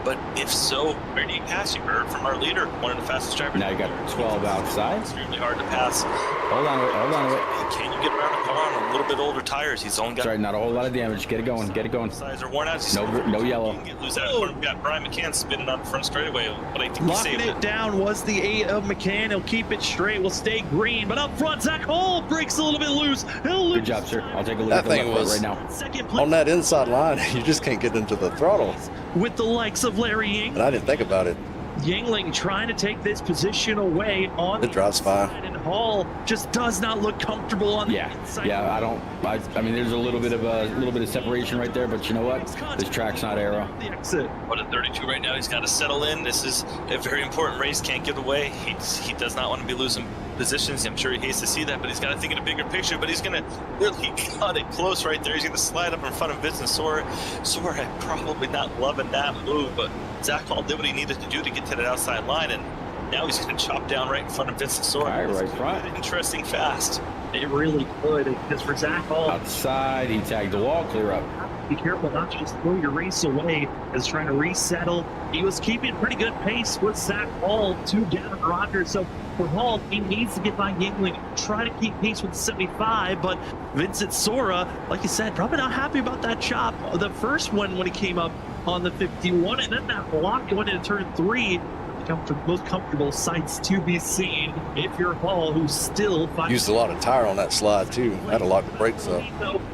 [SPEAKER 4] But if so, where do you pass? You heard from our leader, one of the fastest drivers.
[SPEAKER 2] Now you got 12 outside.
[SPEAKER 4] Extremely hard to pass.
[SPEAKER 2] Hold on to it.
[SPEAKER 4] Can you get around a car on a little bit older tires? He's only got.
[SPEAKER 2] That's right, not a whole lot of damage. Get it going.
[SPEAKER 4] Sides are worn out.
[SPEAKER 2] No yellow.
[SPEAKER 4] You can get loose out of corner. We got Brian McCann spinning on the front straightaway, but I think he
[SPEAKER 1] Locking
[SPEAKER 4] saved
[SPEAKER 1] it down was the 8 of McCann. He'll keep it straight. Will stay green, but up front, Zach Hall breaks a little bit loose. He'll lose.
[SPEAKER 2] Good job, sir. I'll take a look
[SPEAKER 3] That
[SPEAKER 2] at the
[SPEAKER 3] thing
[SPEAKER 2] left
[SPEAKER 3] was
[SPEAKER 2] right now.
[SPEAKER 1] Second place
[SPEAKER 3] on that inside line. You just can't get into the throttle.
[SPEAKER 1] with the likes of Larry Ying.
[SPEAKER 3] And I didn't think about it.
[SPEAKER 1] Yingling trying to take this position away on
[SPEAKER 3] It drives fine.
[SPEAKER 1] and Hall just does not look comfortable on the inside.
[SPEAKER 2] I mean, there's a little bit of separation right there, but you know what? This track's not aero.
[SPEAKER 1] The exit.
[SPEAKER 4] But at 32 right now, he's got to settle in. This is a very important race. Can't give away. He does not want to be losing positions. I'm sure he hates to see that, but he's got to think in a bigger picture. But he's going to really cut it close right there. He's going to slide up in front of Vincent Sora. Sora probably not loving that move, but Zach Hall did what he needed to do to get to that outside line, and now he's going to chop down right in front of Vincent Sora.
[SPEAKER 2] All right, right front.
[SPEAKER 4] Interesting fast.
[SPEAKER 1] It really could, because for Zach Hall,
[SPEAKER 2] Outside, he tagged the wall, clear up.
[SPEAKER 1] be careful not to just throw your race away as trying to resettle. He was keeping pretty good pace with Zach Hall to Gavin Rogers. So for Hall, he needs to get by Yingling, try to keep pace with 75. But Vincent Sora, like you said, probably not happy about that chop. The first one when he came up on the 51, and then that block going into turn 3. Most comfortable sights to be seen if you're Hall, who's still
[SPEAKER 3] Used a lot of tire on that slide too. Had to lock the brakes up.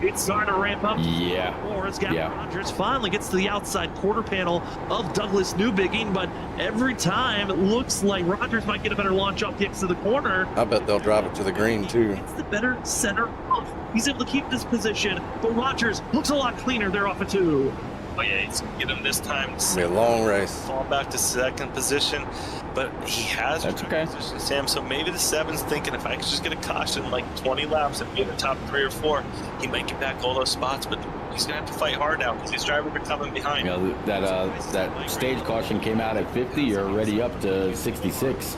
[SPEAKER 1] It's starting to ramp up.
[SPEAKER 2] Yeah.
[SPEAKER 1] Rogers finally gets to the outside quarter panel of Douglas Newbigging, but every time it looks like Rogers might get a better launch off the exit of the corner.
[SPEAKER 3] I bet they'll drive it to the green too.
[SPEAKER 1] It's the better center off. He's able to keep this position, but Rogers looks a lot cleaner there off of 2.
[SPEAKER 4] Oh yeah, he's gonna get him this time.
[SPEAKER 3] It's gonna be a long race.
[SPEAKER 4] Fall back to second position, but he has
[SPEAKER 2] That's okay.
[SPEAKER 4] position, Sam. So maybe the 7's thinking if I could just get a caution like 20 laps and be in the top 3 or 4, he might get back all those spots. But he's gonna have to fight hard now because these drivers are coming behind.
[SPEAKER 2] You know, that stage caution came out at 50. You're already up to 66.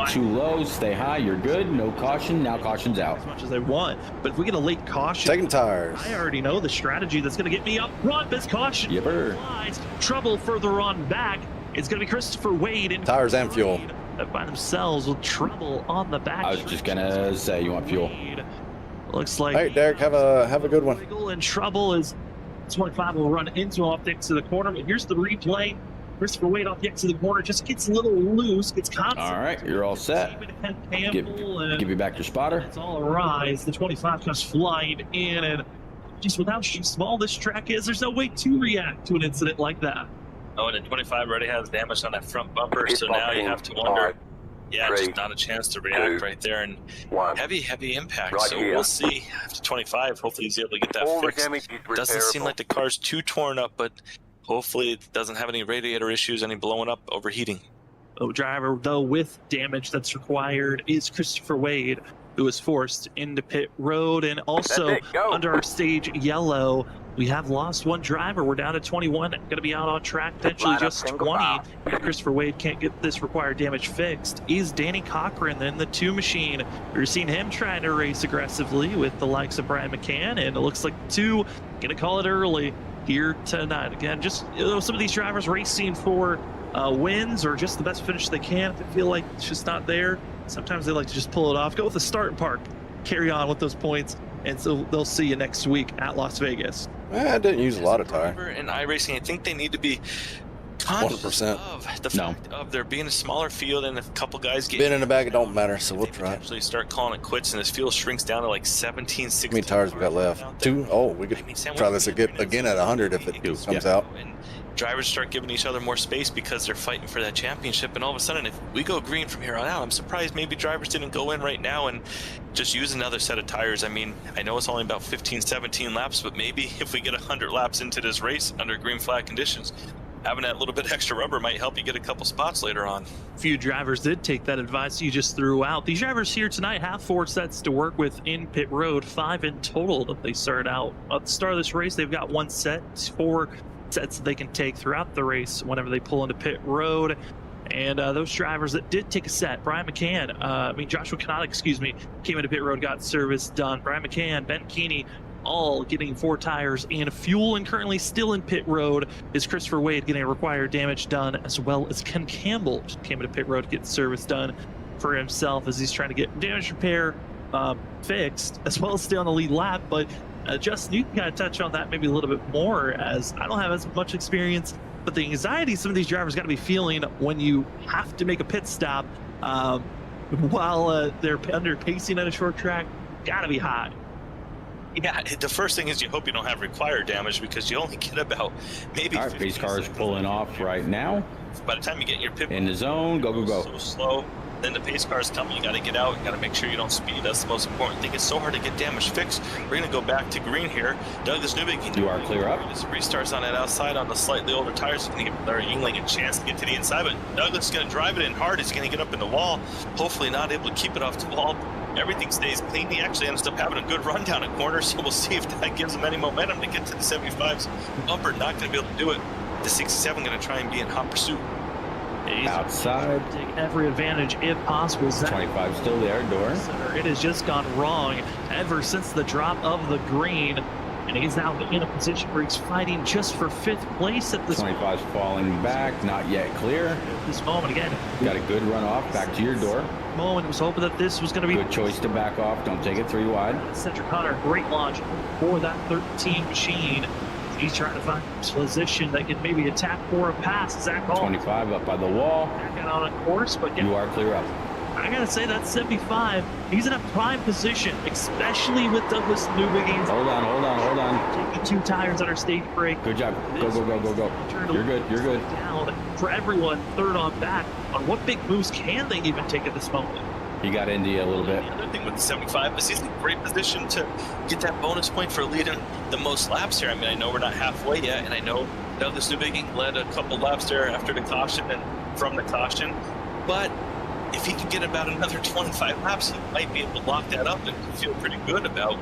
[SPEAKER 2] Too low, stay high, you're good. No caution, now caution's out.
[SPEAKER 1] As much as they want, but if we get a late caution,
[SPEAKER 3] Taking tires.
[SPEAKER 1] I already know the strategy that's going to get me up front. This caution
[SPEAKER 2] Yipper.
[SPEAKER 1] applies. Trouble further on back. It's going to be Christopher Wade and
[SPEAKER 3] Tires and fuel.
[SPEAKER 1] by themselves with trouble on the back.
[SPEAKER 2] I was just gonna say, you want fuel.
[SPEAKER 1] Looks like
[SPEAKER 3] Hey, Derek, have a good one.
[SPEAKER 1] Wiggle and trouble is 25 will run into optics to the corner. But here's the replay. Christopher Wade off the exit of the corner, just gets a little loose, gets contact.
[SPEAKER 2] All right, you're all set. Give you back your spotter.
[SPEAKER 1] It's all a rise. The 25 comes flying in, and just with how small this track is, there's no way to react to an incident like that.
[SPEAKER 4] Oh, and the 25 already has damage on that front bumper, so now you have to wonder. Yeah, just not a chance to react right there, and heavy impact. So we'll see after 25. Hopefully he's able to get that fixed. Doesn't seem like the car's too torn up, but hopefully it doesn't have any radiator issues, any blowing up, overheating.
[SPEAKER 1] The driver, though, with damage that's required is Christopher Wade, who was forced into pit road. And also under our stage yellow, we have lost one driver. We're down to 21, going to be out on track, potentially just 20. If Christopher Wade can't get this required damage fixed, is Danny Cochran in the 2 machine. We're seeing him trying to race aggressively with the likes of Brian McCann, and it looks like 2 going to call it early here tonight. Again, just some of these drivers racing for wins or just the best finish they can. If they feel like it's just not there, sometimes they like to just pull it off, go with the start and park, carry on with those points, and so they'll see you next week at Las Vegas.
[SPEAKER 3] I didn't use a lot of tire.
[SPEAKER 4] In iRacing, I think they need to be conscious
[SPEAKER 3] 100%.
[SPEAKER 4] of the fact of there being a smaller field and a couple guys getting
[SPEAKER 3] Being in the bag, it don't matter, so we'll try.
[SPEAKER 4] Actually start calling it quits, and this field shrinks down to like 17, 16.
[SPEAKER 3] How many tires we got left? 2? Oh, we could try this again at 100 if it comes out.
[SPEAKER 4] And drivers start giving each other more space because they're fighting for that championship, and all of a sudden, if we go green from here on out, I'm surprised maybe drivers didn't go in right now and just use another set of tires. I mean, I know it's only about 15, 17 laps, but maybe if we get 100 laps into this race under green flag conditions, having that little bit extra rubber might help you get a couple spots later on.
[SPEAKER 1] Few drivers did take that advice you just threw out. These drivers here tonight have 4 sets to work with in pit road, 5 in total that they started out. At the start of this race, they've got 1 set, 4 sets that they can take throughout the race whenever they pull into pit road. And those drivers that did take a set, Brian McCann, Joshua Kanata, came into pit road, got service done. Brian McCann, Ben Keeney, all getting 4 tires and fuel, and currently still in pit road is Christopher Wade getting required damage done, as well as Ken Campbell just came into pit road to get service done for himself as he's trying to get damage repair fixed, as well as stay on the lead lap. But Justin, you can kind of touch on that maybe a little bit more, as I don't have as much experience, but the anxiety some of these drivers got to be feeling when you have to make a pit stop while they're under pacing on a short track, got to be high.
[SPEAKER 4] Yeah, the first thing is you hope you don't have required damage, because you only get about maybe.
[SPEAKER 2] All right, pace car is pulling off right now.
[SPEAKER 4] By the time you get your pit
[SPEAKER 2] in the zone, go.
[SPEAKER 4] So slow. Then the pace cars come, you got to get out, you got to make sure you don't speed. That's the most important thing. It's so hard to get damage fixed. We're going to go back to green here. Douglas Newbig,
[SPEAKER 2] you are clear up.
[SPEAKER 4] Just restarts on that outside on the slightly older tires. He's going to give Larry Yingling a chance to get to the inside, but Douglas is going to drive it in hard. He's going to get up in the wall, hopefully not able to keep it off the wall. Everything stays clean. He actually ends up having a good run down at corners, so we'll see if that gives him any momentum to get to the 75's bumper. Not going to be able to do it. The 67 going to try and be in hot pursuit.
[SPEAKER 1] He's
[SPEAKER 2] outside,
[SPEAKER 1] taking every advantage if possible.
[SPEAKER 2] 25 still there, door.
[SPEAKER 1] It has just gone wrong ever since the drop of the green, and he's now in a position where he's fighting just for 5th place at this
[SPEAKER 2] 25's falling back, not yet clear.
[SPEAKER 1] At this moment, again,
[SPEAKER 2] got a good run off, back to your door.
[SPEAKER 1] Moment was hoping that this was going to be
[SPEAKER 2] good choice to back off. Don't take it 3 wide.
[SPEAKER 1] Cedric Connor, great launch for that 13 machine. He's trying to find a position that can maybe attack for a pass. Zach Hall,
[SPEAKER 2] 25 up by the wall.
[SPEAKER 1] Back out on a course, but
[SPEAKER 2] you are clear up.
[SPEAKER 1] I gotta say that 75, he's in a prime position, especially with Douglas Newbig.
[SPEAKER 2] Hold on.
[SPEAKER 1] Taking 2 tires on our stage break.
[SPEAKER 2] Good job. Go. You're good.
[SPEAKER 1] Down for everyone, 3rd on back. On what big moves can they even take at this moment?
[SPEAKER 2] He got into you a little bit.
[SPEAKER 4] The other thing with the 75 is he's in great position to get that bonus point for leading the most laps here. I mean, I know we're not halfway yet, and I know Douglas Newbig led a couple laps there after the caution and from the caution, but if he can get about another 25 laps, he might be able to lock that up and feel pretty good about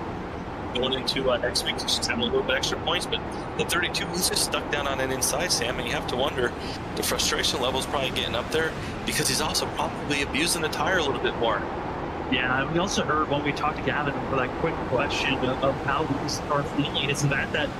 [SPEAKER 4] going into next week. Just having a little bit extra points, but the 32, he's just stuck down on an inside, Sam, and you have to wonder, the frustration level is probably getting up there because he's also probably abusing the tire a little bit more.
[SPEAKER 1] Yeah, we also heard when we talked to Gavin for that quick question of how these are feeling is that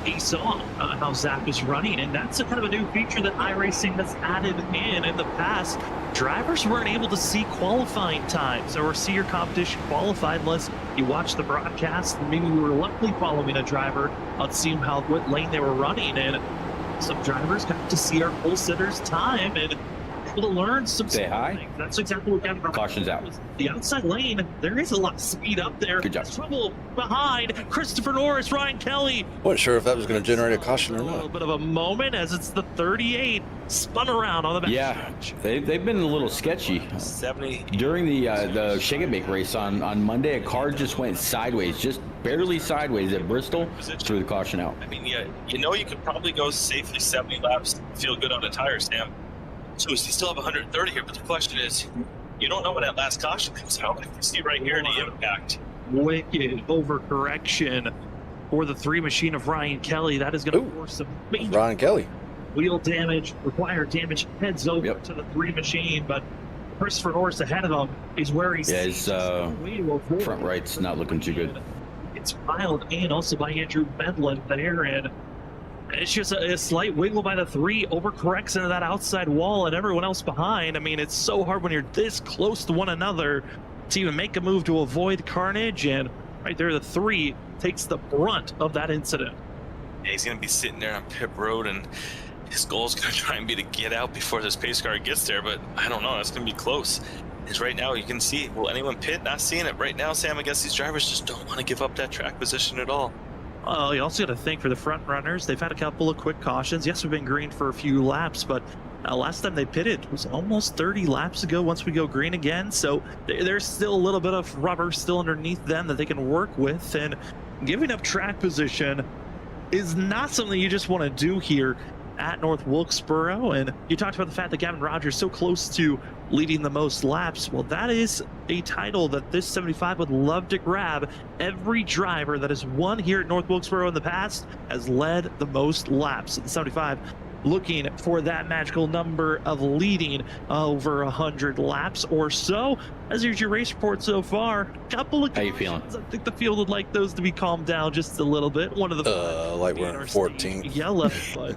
[SPEAKER 1] he saw how Zach was running, and that's a kind of a new feature that iRacing has added in the past. Drivers weren't able to see qualifying times or see your competition qualified unless you watch the broadcast, and maybe we were luckily following a driver on seeing what lane they were running in. some drivers got to see our pole sitters time and able to learn some.
[SPEAKER 2] Say hi.
[SPEAKER 1] things. That's exactly what Gavin
[SPEAKER 2] Caution's out.
[SPEAKER 1] The outside lane, there is a lot of speed up there.
[SPEAKER 2] Good job.
[SPEAKER 1] Trouble behind Christopher Norris, Ryan Kelly.
[SPEAKER 3] Wasn't sure if that was going to generate a caution or
[SPEAKER 1] A little
[SPEAKER 3] not.
[SPEAKER 1] bit of a moment as it's the 38 spun around on the back.
[SPEAKER 2] Yeah, they've been a little sketchy.
[SPEAKER 4] 70.
[SPEAKER 2] During the Shake and Bake race on Monday, a car just went sideways, just barely sideways at Bristol, threw the caution out.
[SPEAKER 4] I mean, yeah, you know you could probably go safely 70 laps, feel good on the tire, Sam. So we still have 130 here, but the question is, you don't know when that last caution comes out. Like you see right here in the impact.
[SPEAKER 1] Wicked overcorrection for the 3 machine of Ryan Kelly. That is going to force some major
[SPEAKER 3] Ryan Kelly.
[SPEAKER 1] wheel damage, required damage, heads over
[SPEAKER 2] Yep.
[SPEAKER 1] to the 3 machine, but Christopher Norris ahead of him is where he's
[SPEAKER 2] Yeah, his front right's not looking too good.
[SPEAKER 1] It's piled in also by Andrew Medlin there, and it's just a slight wiggle by the 3, overcorrects into that outside wall and everyone else behind. I mean, it's so hard when you're this close to one another to even make a move to avoid carnage, and right there the 3 takes the brunt of that incident.
[SPEAKER 4] Yeah, he's going to be sitting there on pit road, and his goal is going to try and be to get out before this pace car gets there, but I don't know. That's going to be close. Because right now you can see, will anyone pit? Not seeing it right now, Sam. I guess these drivers just don't want to give up that track position at all.
[SPEAKER 1] You also got to think for the front runners, they've had a couple of quick cautions. Yes, we've been green for a few laps, but last time they pitted was almost 30 laps ago once we go green again. So there's still a little bit of rubber still underneath them that they can work with, and giving up track position is not something you just want to do here at North Wilkesboro. And you talked about the fact that Gavin Rogers is so close to leading the most laps. Well, that is a title that this 75 would love to grab. Every driver that has won here at North Wilkesboro in the past has led the most laps. The 75 looking for that magical number of leading over 100 laps or so. As here's your race report so far. Couple of
[SPEAKER 2] How you feeling?
[SPEAKER 1] I think the field would like those to be calmed down just a little bit. One of the
[SPEAKER 3] Like we're in 14th.
[SPEAKER 1] yellow, but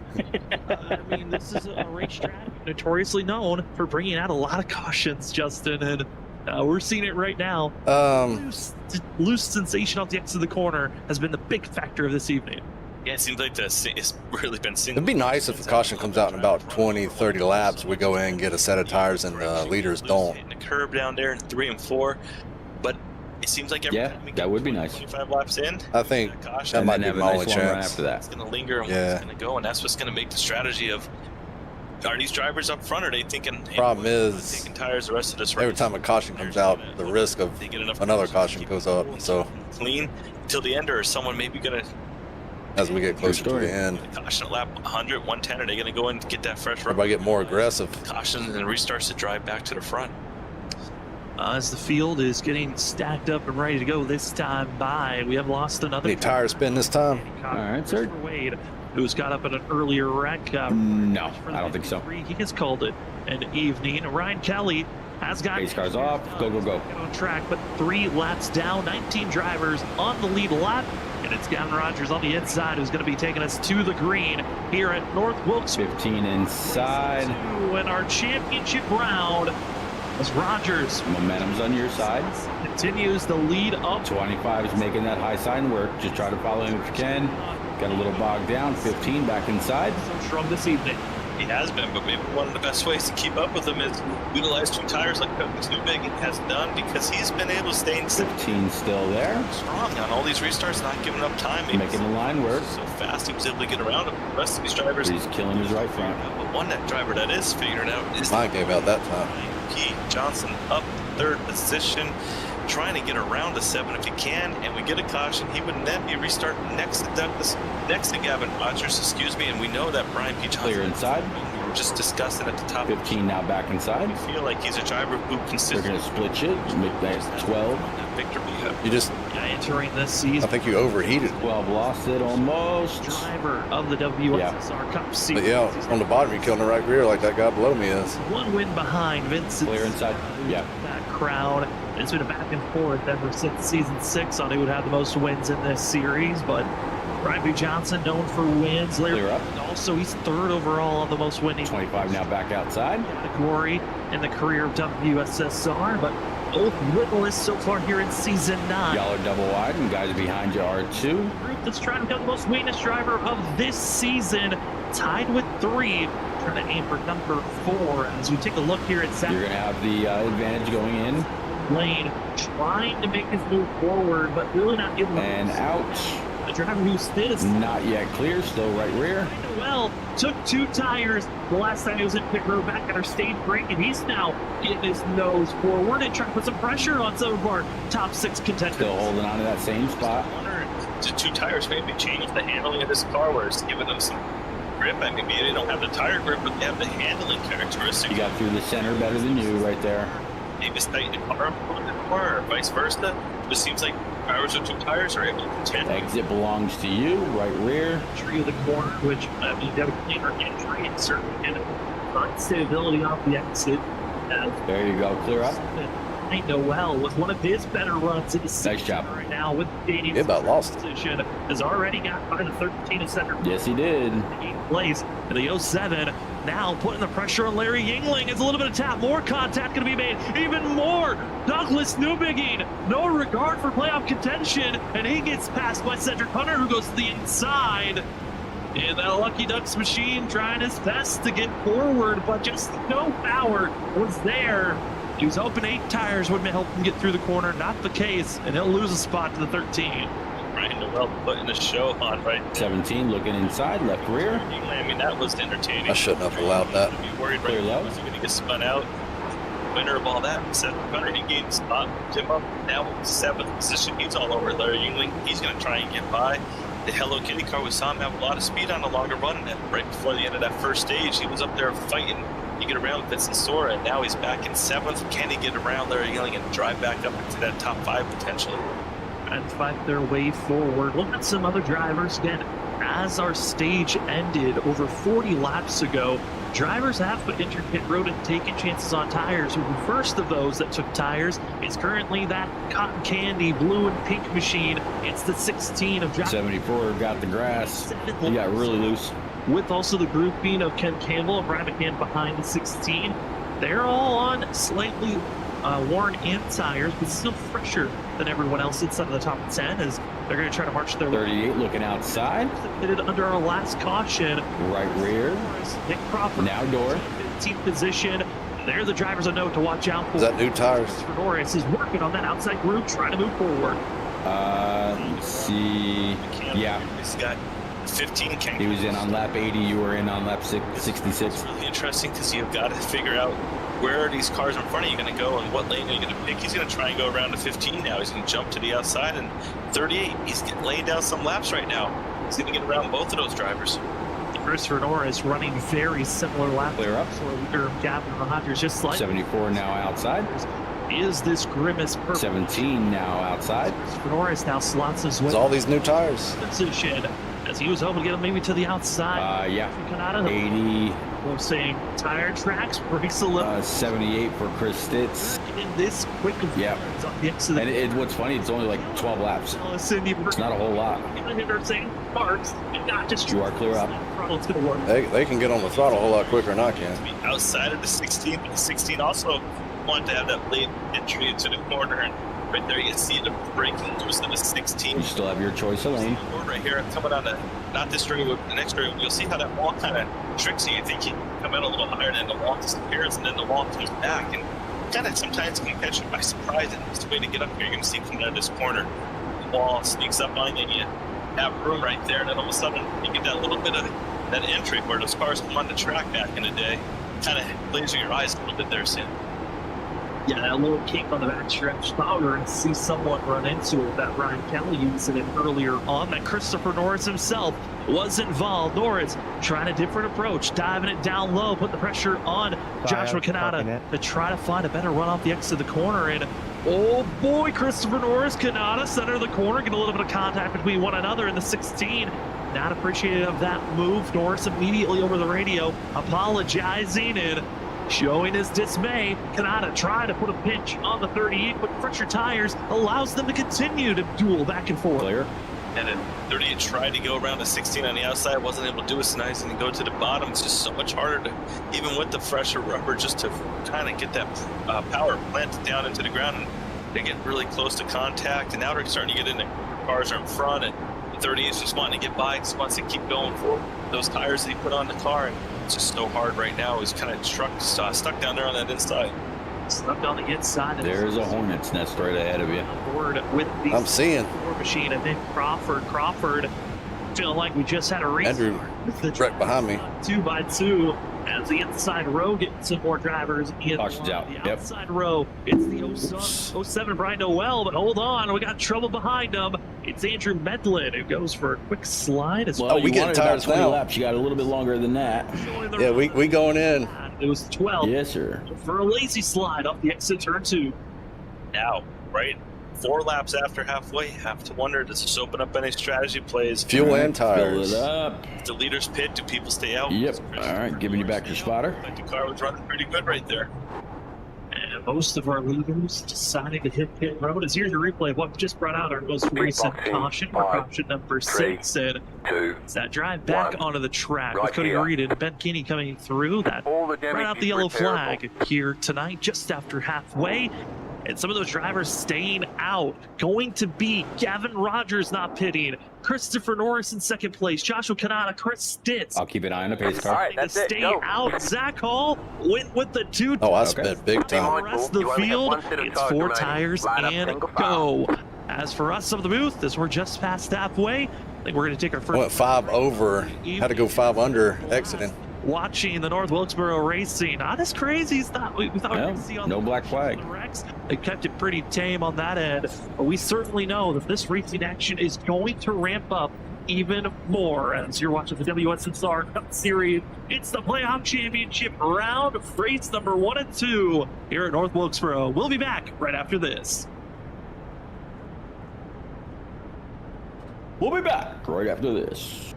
[SPEAKER 1] I mean, this is a racetrack notoriously known for bringing out a lot of cautions, Justin, and we're seeing it right now. Loose sensation off the exit of the corner has been the big factor of this evening.
[SPEAKER 4] Yeah, it seems like it's really been single.
[SPEAKER 3] It'd be nice if a caution comes out in about 20, 30 laps. We go in and get a set of tires and the leaders don't.
[SPEAKER 4] Hitting the curb down there in 3 and 4, but it seems like every time we get
[SPEAKER 2] that would be nice.
[SPEAKER 4] 25 laps in,
[SPEAKER 3] I think
[SPEAKER 4] that caution,
[SPEAKER 3] that might be
[SPEAKER 2] have a
[SPEAKER 3] my only
[SPEAKER 2] nice long run
[SPEAKER 3] chance.
[SPEAKER 2] after that.
[SPEAKER 4] it's going to linger and
[SPEAKER 3] Yeah.
[SPEAKER 4] it's going to go, and that's what's going to make the strategy of, are these drivers up front, or are they thinking, hey,
[SPEAKER 3] Problem
[SPEAKER 4] we're
[SPEAKER 3] is,
[SPEAKER 4] taking tires the rest of this race?
[SPEAKER 3] every time a caution comes out, the risk of
[SPEAKER 4] They get enough
[SPEAKER 3] another
[SPEAKER 4] cautions
[SPEAKER 3] caution
[SPEAKER 4] to keep
[SPEAKER 3] goes
[SPEAKER 4] it
[SPEAKER 3] up.
[SPEAKER 4] cool,
[SPEAKER 3] So
[SPEAKER 4] clean till the end, or is someone maybe going to
[SPEAKER 3] as we get closer to
[SPEAKER 2] story.
[SPEAKER 3] the end,
[SPEAKER 4] caution at lap 100, 110? Are they going to go in and get that fresh rubber
[SPEAKER 3] everybody get more aggressive.
[SPEAKER 4] caution and restarts to drive back to the front?
[SPEAKER 1] As the field is getting stacked up and ready to go this time by, we have lost another.
[SPEAKER 3] Any tire spin this time?
[SPEAKER 2] All right, sir.
[SPEAKER 1] Wade, who's got up in an earlier wreck.
[SPEAKER 2] No, I don't think so.
[SPEAKER 1] He has called it an evening. Ryan Kelly has got
[SPEAKER 2] Pace car's off. Go, go, go.
[SPEAKER 1] on track, but 3 laps down, 19 drivers on the lead lap, and it's Gavin Rogers on the inside who's going to be taking us to the green here at North Wilkesboro.
[SPEAKER 2] 15 inside.
[SPEAKER 1] In our championship round, as Rogers
[SPEAKER 2] Momentum's on your side.
[SPEAKER 1] continues to lead up.
[SPEAKER 2] 25 is making that high sign work. Just try to follow him if you can. Got a little bogged down. 15 back inside.
[SPEAKER 1] So strong this evening.
[SPEAKER 4] He has been, but maybe one of the best ways to keep up with him is utilize 2 tires like Coach Newbegin has done, because he's been able to stay
[SPEAKER 2] 15 still there.
[SPEAKER 4] strong on all these restarts, not giving up time. He
[SPEAKER 2] Making the line work.
[SPEAKER 4] was so fast, he was able to get around him. The rest of these drivers,
[SPEAKER 2] He's killing his right front.
[SPEAKER 4] but one that driver that is figuring out is
[SPEAKER 3] Mine gave out that time.
[SPEAKER 4] Pete Johnson up 3rd position, trying to get around the 7 if he can, and we get a caution. He would then be restarting next to Douglas, next to Gavin Rogers, excuse me, and we know that Brian P. Johnson,
[SPEAKER 2] Clear inside.
[SPEAKER 4] we were just discussing at the top,
[SPEAKER 2] 15 now back inside.
[SPEAKER 4] we feel like he's a driver who
[SPEAKER 2] They're
[SPEAKER 4] consistently
[SPEAKER 2] going to split you. Make that 12.
[SPEAKER 4] victory.
[SPEAKER 3] You just,
[SPEAKER 1] Entering this
[SPEAKER 3] I
[SPEAKER 1] season,
[SPEAKER 3] think you overheated.
[SPEAKER 2] 12 lost it almost.
[SPEAKER 1] driver of the WSSR Cup
[SPEAKER 3] But
[SPEAKER 1] season.
[SPEAKER 3] yeah, on the bottom, you're killing the right rear like that guy below me is.
[SPEAKER 1] 1 win behind Vincent.
[SPEAKER 2] Clear inside. Yeah.
[SPEAKER 1] That crowd. It's been a back and forth ever since season 6 on who would have the most wins in this series, but Brian B. Johnson known for wins.
[SPEAKER 2] Clear up.
[SPEAKER 1] Also, he's 3rd overall on the most winning
[SPEAKER 2] 25 now back outside.
[SPEAKER 1] category in the career of WSSR, but both winless so far here in season 9.
[SPEAKER 2] Y'all are double wide, and guys behind you are 2.
[SPEAKER 1] Group that's trying to become the most winningest driver of this season tied with 3. Trying to aim for number 4. As we take a look here at Zach.
[SPEAKER 2] You're going to have the advantage going in.
[SPEAKER 1] Lane trying to make his move forward, but really not able to.
[SPEAKER 2] And out.
[SPEAKER 1] The driver who stood is
[SPEAKER 2] Not yet clear, still right rear.
[SPEAKER 1] well. Took 2 tires the last time he was in pit road back at our stage break, and he's now getting his nose forward and trying to put some pressure on some of our top 6 contenders.
[SPEAKER 2] Still holding on to that same spot.
[SPEAKER 4] The 2 tires maybe change the handling of this car, where it's giving them some grip. I mean, maybe they don't have the tire grip, but they have the handling characteristics.
[SPEAKER 2] You got through the center better than you right there.
[SPEAKER 4] Maybe it's tighten the car up a little bit more, or vice versa. It just seems like drivers with 2 tires are able to contend.
[SPEAKER 2] Exit belongs to you, right rear.
[SPEAKER 1] Entry of the corner, which I mean, that would clean our entry and certainly can find stability off the exit.
[SPEAKER 2] There you go, clear up.
[SPEAKER 1] I know well with one of his better runs in the
[SPEAKER 2] Nice job.
[SPEAKER 1] right now with Daniel's
[SPEAKER 3] He about lost.
[SPEAKER 1] position has already got by the 13 of center.
[SPEAKER 2] Yes, he did.
[SPEAKER 1] Place in the 07. Now putting the pressure on Larry Yingling. It's a little bit of tap. More contact going to be made. Even more. Douglas Newbigging. No regard for playoff contention. And he gets passed by Cedric Hunter, who goes to the inside. And that Lucky Ducks machine trying his best to get forward, but just no power was there. He was hoping 8 tires would help him get through the corner. Not the case. And he'll lose a spot to the 13.
[SPEAKER 4] Ryan Noel putting the show on right there.
[SPEAKER 2] 17 looking inside, left rear.
[SPEAKER 4] I mean, that was entertaining.
[SPEAKER 3] I shouldn't have allowed that.
[SPEAKER 4] Be worried
[SPEAKER 2] Clear
[SPEAKER 4] right now.
[SPEAKER 2] low.
[SPEAKER 4] Was he going to get spun out? Winner of all that. Seth Gunner, he gained spot. Tim up now in 7th position. He's all over Larry Yingling. He's going to try and get by. The Hello Kitty car, we saw him have a lot of speed on the longer run, and right before the end of that first stage, he was up there fighting to get around Vincent Sora, and now he's back in 7th. Can he get around Larry Yingling and drive back up into that top 5 potentially?
[SPEAKER 1] And fight their way forward. Look at some other drivers again. As our stage ended over 40 laps ago, drivers have entered pit road and taken chances on tires. The first of those that took tires is currently that cotton candy blue and pink machine. It's the 16 of drivers.
[SPEAKER 2] 74 got the grass. He got really loose.
[SPEAKER 1] With also the grouping of Ken Campbell and Brad McCann behind the 16. They're all on slightly worn-in tires, but still fresher than everyone else inside of the top 10 as they're going to try to march their way.
[SPEAKER 2] 38 looking outside.
[SPEAKER 1] Submitted under our last caution.
[SPEAKER 2] Right rear.
[SPEAKER 1] Nick Crawford.
[SPEAKER 2] Now door.
[SPEAKER 1] 15th position. They're the drivers a note to watch out for.
[SPEAKER 3] Is that new tires?
[SPEAKER 1] Christopher Norris is working on that outside group, trying to move forward.
[SPEAKER 2] Let's see. Yeah,
[SPEAKER 4] He's got 15 Ken.
[SPEAKER 2] he was in on lap 80. You were in on lap 66.
[SPEAKER 4] It's really interesting because you've got to figure out where are these cars in front of you going to go and what lane are you going to pick. He's going to try and go around to 15 now. He's going to jump to the outside, and 38, he's laying down some laps right now. He's going to get around both of those drivers.
[SPEAKER 1] Christopher Norris running very similar lap.
[SPEAKER 2] Clear up.
[SPEAKER 1] So we're Gavin Rogers just like
[SPEAKER 2] 74 now outside.
[SPEAKER 1] is this Grimace purple.
[SPEAKER 2] 17 now outside.
[SPEAKER 1] Christopher Norris now slots his way
[SPEAKER 3] It's all these new tires.
[SPEAKER 1] position as he was hoping to get him maybe to the outside.
[SPEAKER 2] Yeah.
[SPEAKER 1] Kanata,
[SPEAKER 2] 80,
[SPEAKER 1] we're saying tire tracks, brakes a little.
[SPEAKER 2] 78 for Chris Stitz.
[SPEAKER 1] In this quick of
[SPEAKER 2] Yeah.
[SPEAKER 1] on the exit.
[SPEAKER 2] And what's funny, it's only like 12 laps. It's not a whole lot.
[SPEAKER 1] Saying parks and not just
[SPEAKER 2] You are clear up.
[SPEAKER 1] It's going to work.
[SPEAKER 3] They can get on the throttle a whole lot quicker than I can.
[SPEAKER 4] Be outside of the 16, but the 16 also wanted to have that late entry into the corner, and right there you can see the braking loose of the 16.
[SPEAKER 2] You still have your choice of lane.
[SPEAKER 4] Right here, coming on the, not this straight wheel, the next straight wheel, you'll see how that wall kind of tricks you. You think you can come in a little higher, and then the wall disappears, and then the wall comes back, and kind of sometimes can catch you by surprise. And it's the way to get up here. You're going to see coming out of this corner, the wall sneaks up on you, and you have room right there, and then all of a sudden you get that little bit of that entry where those cars come on the track back in the day. Kind of laser your eyes a little bit there, Sam.
[SPEAKER 1] Yeah, that little kick on the backstretch. Thought we were going to see someone run into it. That Ryan Kelly incident earlier on that Christopher Norris himself was involved. Norris trying a different approach, diving it down low, put the pressure on Joshua Kanata to try to find a better run off the exit of the corner. And oh boy, Christopher Norris, Kanata, center of the corner, get a little bit of contact between one another in the 16. Not appreciative of that move. Norris immediately over the radio apologizing and showing his dismay. Kanata trying to put a pinch on the 38, but fresher tires allows them to continue to duel back and forth.
[SPEAKER 2] Clear.
[SPEAKER 4] And then 38 tried to go around the 16 on the outside, wasn't able to do it so nice, and go to the bottom. It's just so much harder to, even with the fresher rubber, just to kind of get that power planted down into the ground, and they get really close to contact. And now they're starting to get in the cars are in front, and 30 is just wanting to get by, just wants to keep going for those tires that he put on the car, and it's just so hard right now. He's kind of stuck down there on that inside.
[SPEAKER 1] Stuck on the inside.
[SPEAKER 2] There's a hornet's nest right ahead of you.
[SPEAKER 1] Board with the
[SPEAKER 3] I'm seeing
[SPEAKER 1] War machine, and then Crawford feeling like we just had a race.
[SPEAKER 3] Andrew right behind me.
[SPEAKER 1] 2x2 as the inside row getting some more drivers in.
[SPEAKER 2] Caution's out.
[SPEAKER 1] The outside row. It's the 07 Brian Noel, but hold on, we got trouble behind him. It's Andrew Medlin who goes for a quick slide.
[SPEAKER 2] Well,
[SPEAKER 3] we getting tires now.
[SPEAKER 2] Laps. You got a little bit longer than that.
[SPEAKER 3] Yeah, we going in.
[SPEAKER 1] It was 12.
[SPEAKER 2] Yes, sir.
[SPEAKER 1] For a lazy slide off the exit turn 2.
[SPEAKER 4] Now, right? 4 laps after halfway, have to wonder, does this open up any strategy plays?
[SPEAKER 3] Fuel and tires.
[SPEAKER 2] Fill it up.
[SPEAKER 4] The leader's pit, do people stay out?
[SPEAKER 2] Yep. All right, giving you back your spotter.
[SPEAKER 4] The car was running pretty good right there.
[SPEAKER 1] And most of our leaders deciding to hit pit road. As here's a replay of what we just brought out our most recent caution, caution number 6. And it's that drive back onto the track with Cody Reed and Ben Keeney coming through. That right out the yellow flag here tonight, just after halfway. And some of those drivers staying out. Going to be Gavin Rogers not pitting. Christopher Norris in second place. Joshua Kanata, Chris Stitz.
[SPEAKER 2] I'll keep an eye on the pace car.
[SPEAKER 7] All right, that's it.
[SPEAKER 1] Stay
[SPEAKER 7] Go.
[SPEAKER 1] out. Zach Hall went with the 2.
[SPEAKER 3] Oh, I spent big
[SPEAKER 1] The
[SPEAKER 3] time.
[SPEAKER 1] rest of the field, it's 4 tires and go. As for us of the booth, as we're just past halfway, I think we're going to take our first.
[SPEAKER 3] Went 5 over. Had to go 5 under exiting.
[SPEAKER 1] Watching the North Wilkesboro racing, not as crazy as we thought we could see on
[SPEAKER 2] no
[SPEAKER 1] the
[SPEAKER 2] black flag.
[SPEAKER 1] Rex. They kept it pretty tame on that end, but we certainly know that this racing action is going to ramp up even more. As you're watching the WSSR Cup Series, it's the Playoff Championship round, race number 1 and 2 here at North Wilkesboro. We'll be back right after this.
[SPEAKER 2] We'll be back right after this.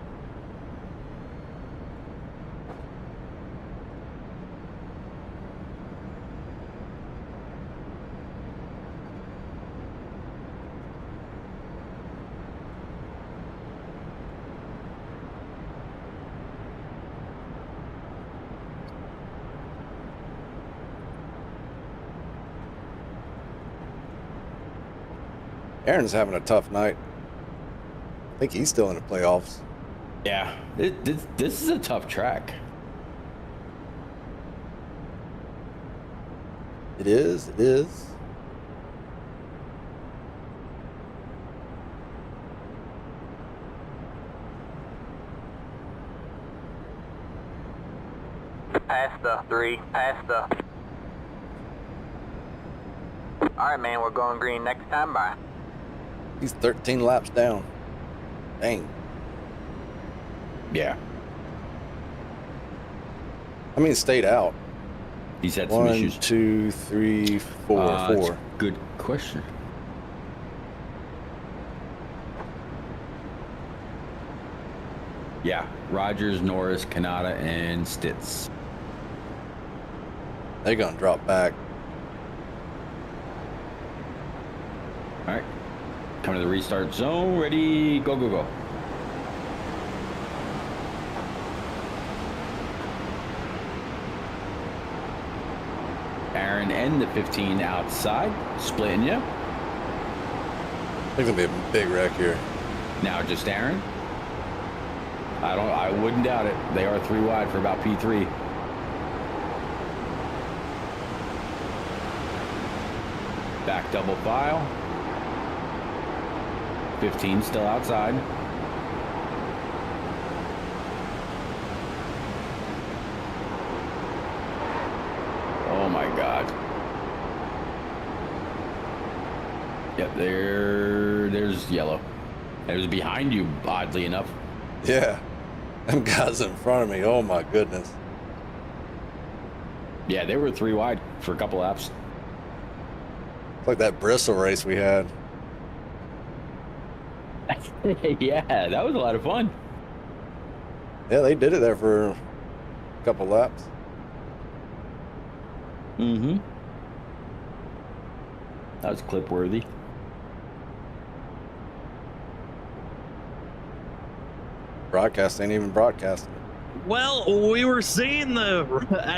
[SPEAKER 3] Aaron's having a tough night. I think he's still in the playoffs.
[SPEAKER 2] Yeah, this is a tough track.
[SPEAKER 3] It is. It is.
[SPEAKER 7] Past the 3, past the. All right, man, we're going green next time. Bye.
[SPEAKER 3] He's 13 laps down. Dang.
[SPEAKER 2] Yeah.
[SPEAKER 3] I mean, stayed out.
[SPEAKER 2] He's had some
[SPEAKER 3] 1,
[SPEAKER 2] issues.
[SPEAKER 3] 2, 3, 4,
[SPEAKER 2] That's
[SPEAKER 3] 4.
[SPEAKER 2] a good question. Yeah, Rogers, Norris, Kanata, and Stitz.
[SPEAKER 3] They're gonna drop back.
[SPEAKER 2] All right, coming to the restart zone. Ready, go, go, go. Aaron and the 15 outside, splitting you.
[SPEAKER 3] There's gonna be a big wreck here.
[SPEAKER 2] Now just Aaron. I wouldn't doubt it. They are 3 wide for about P3. Back double file. 15 still outside. Oh my God. Yep, there's yellow. It was behind you, oddly enough.
[SPEAKER 3] Yeah. Them guys in front of me. Oh my goodness.
[SPEAKER 2] Yeah, they were 3 wide for a couple laps.
[SPEAKER 3] It's like that Bristol race we had.
[SPEAKER 2] Yeah, that was a lot of fun.
[SPEAKER 3] Yeah, they did it there for a couple laps.
[SPEAKER 2] Mm-hmm. That was clip worthy.
[SPEAKER 3] Broadcast ain't even broadcasting.
[SPEAKER 1] Well, we were seeing the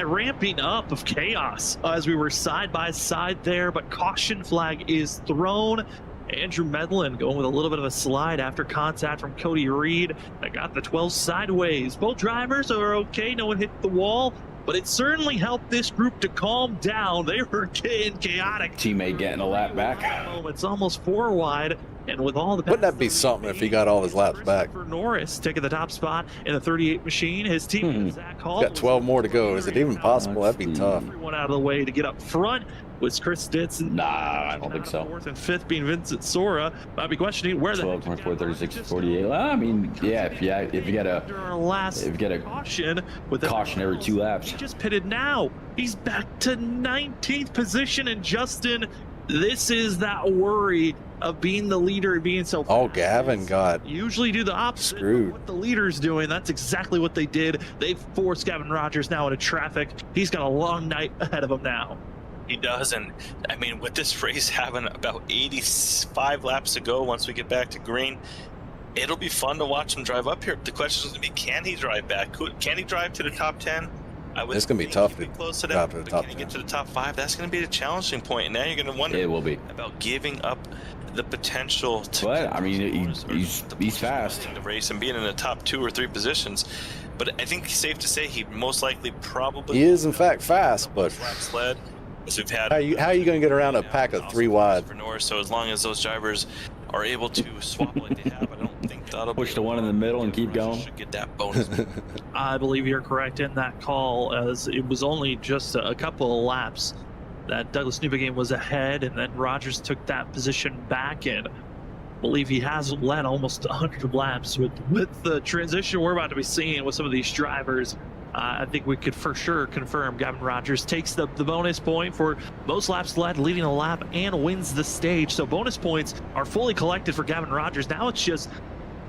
[SPEAKER 1] ramping up of chaos as we were side by side there, but caution flag is thrown. Andrew Medlin going with a little bit of a slide after contact from Cody Reed. That got the 12 sideways. Both drivers are okay. No one hit the wall, but it certainly helped this group to calm down. They were getting chaotic.
[SPEAKER 2] Teammate getting a lap back.
[SPEAKER 1] Oh, it's almost 4 wide. And with all the
[SPEAKER 3] Wouldn't that be something if he got all his laps back?
[SPEAKER 1] For Norris taking the top spot in the 38 machine. His team, Zach Hall,
[SPEAKER 3] Got 12 more to go. Is it even possible? That'd be tough.
[SPEAKER 1] Everyone out of the way to get up front was Chris Ditson.
[SPEAKER 2] Nah, I don't think so.
[SPEAKER 1] 4th and 5th being Vincent Sora. Might be questioning where the
[SPEAKER 2] 12, 24, 36, 48. Well, I mean, yeah, if you get a
[SPEAKER 1] caution with
[SPEAKER 2] caution every 2 laps.
[SPEAKER 1] He just pitted now. He's back to 19th position, and Justin, this is that worry of being the leader and being so fast.
[SPEAKER 3] Oh, Gavin got
[SPEAKER 1] usually do the opposite
[SPEAKER 3] screwed.
[SPEAKER 1] of what the leader's doing. That's exactly what they did. They forced Gavin Rogers now into traffic. He's got a long night ahead of him now.
[SPEAKER 4] He does, and I mean, with this race having about 85 laps to go once we get back to green, it'll be fun to watch him drive up here. The question is going to be, can he drive back? Can he drive to the top 10?
[SPEAKER 3] It's going to be tough to
[SPEAKER 4] close to
[SPEAKER 3] drive
[SPEAKER 4] that,
[SPEAKER 3] to the
[SPEAKER 4] but
[SPEAKER 3] top
[SPEAKER 4] can
[SPEAKER 3] 10.
[SPEAKER 4] he get to the top 5? That's going to be a challenging point, and now you're going to wonder
[SPEAKER 2] It will be.
[SPEAKER 4] about giving up the potential to.
[SPEAKER 2] But I mean, he's fast.
[SPEAKER 4] The race and being in the top 2 or 3 positions. But I think it's safe to say he most likely probably.
[SPEAKER 3] He is in fact fast, but
[SPEAKER 4] flaps led. As we've had.
[SPEAKER 3] how are you going to get around a pack of 3 wide?
[SPEAKER 4] For Norris, so as long as those drivers are able to swap like they have, I don't think that'll
[SPEAKER 2] Push the one in the middle and keep going.
[SPEAKER 4] Should get that bonus.
[SPEAKER 1] I believe you're correct in that call, as it was only just a couple of laps that Douglas Newbegin was ahead, and then Rogers took that position back, and I believe he has led almost 100 laps with the transition we're about to be seeing with some of these drivers. I think we could for sure confirm Gavin Rogers takes the bonus point for most laps led, leading a lap, and wins the stage. So bonus points are fully collected for Gavin Rogers. Now it's just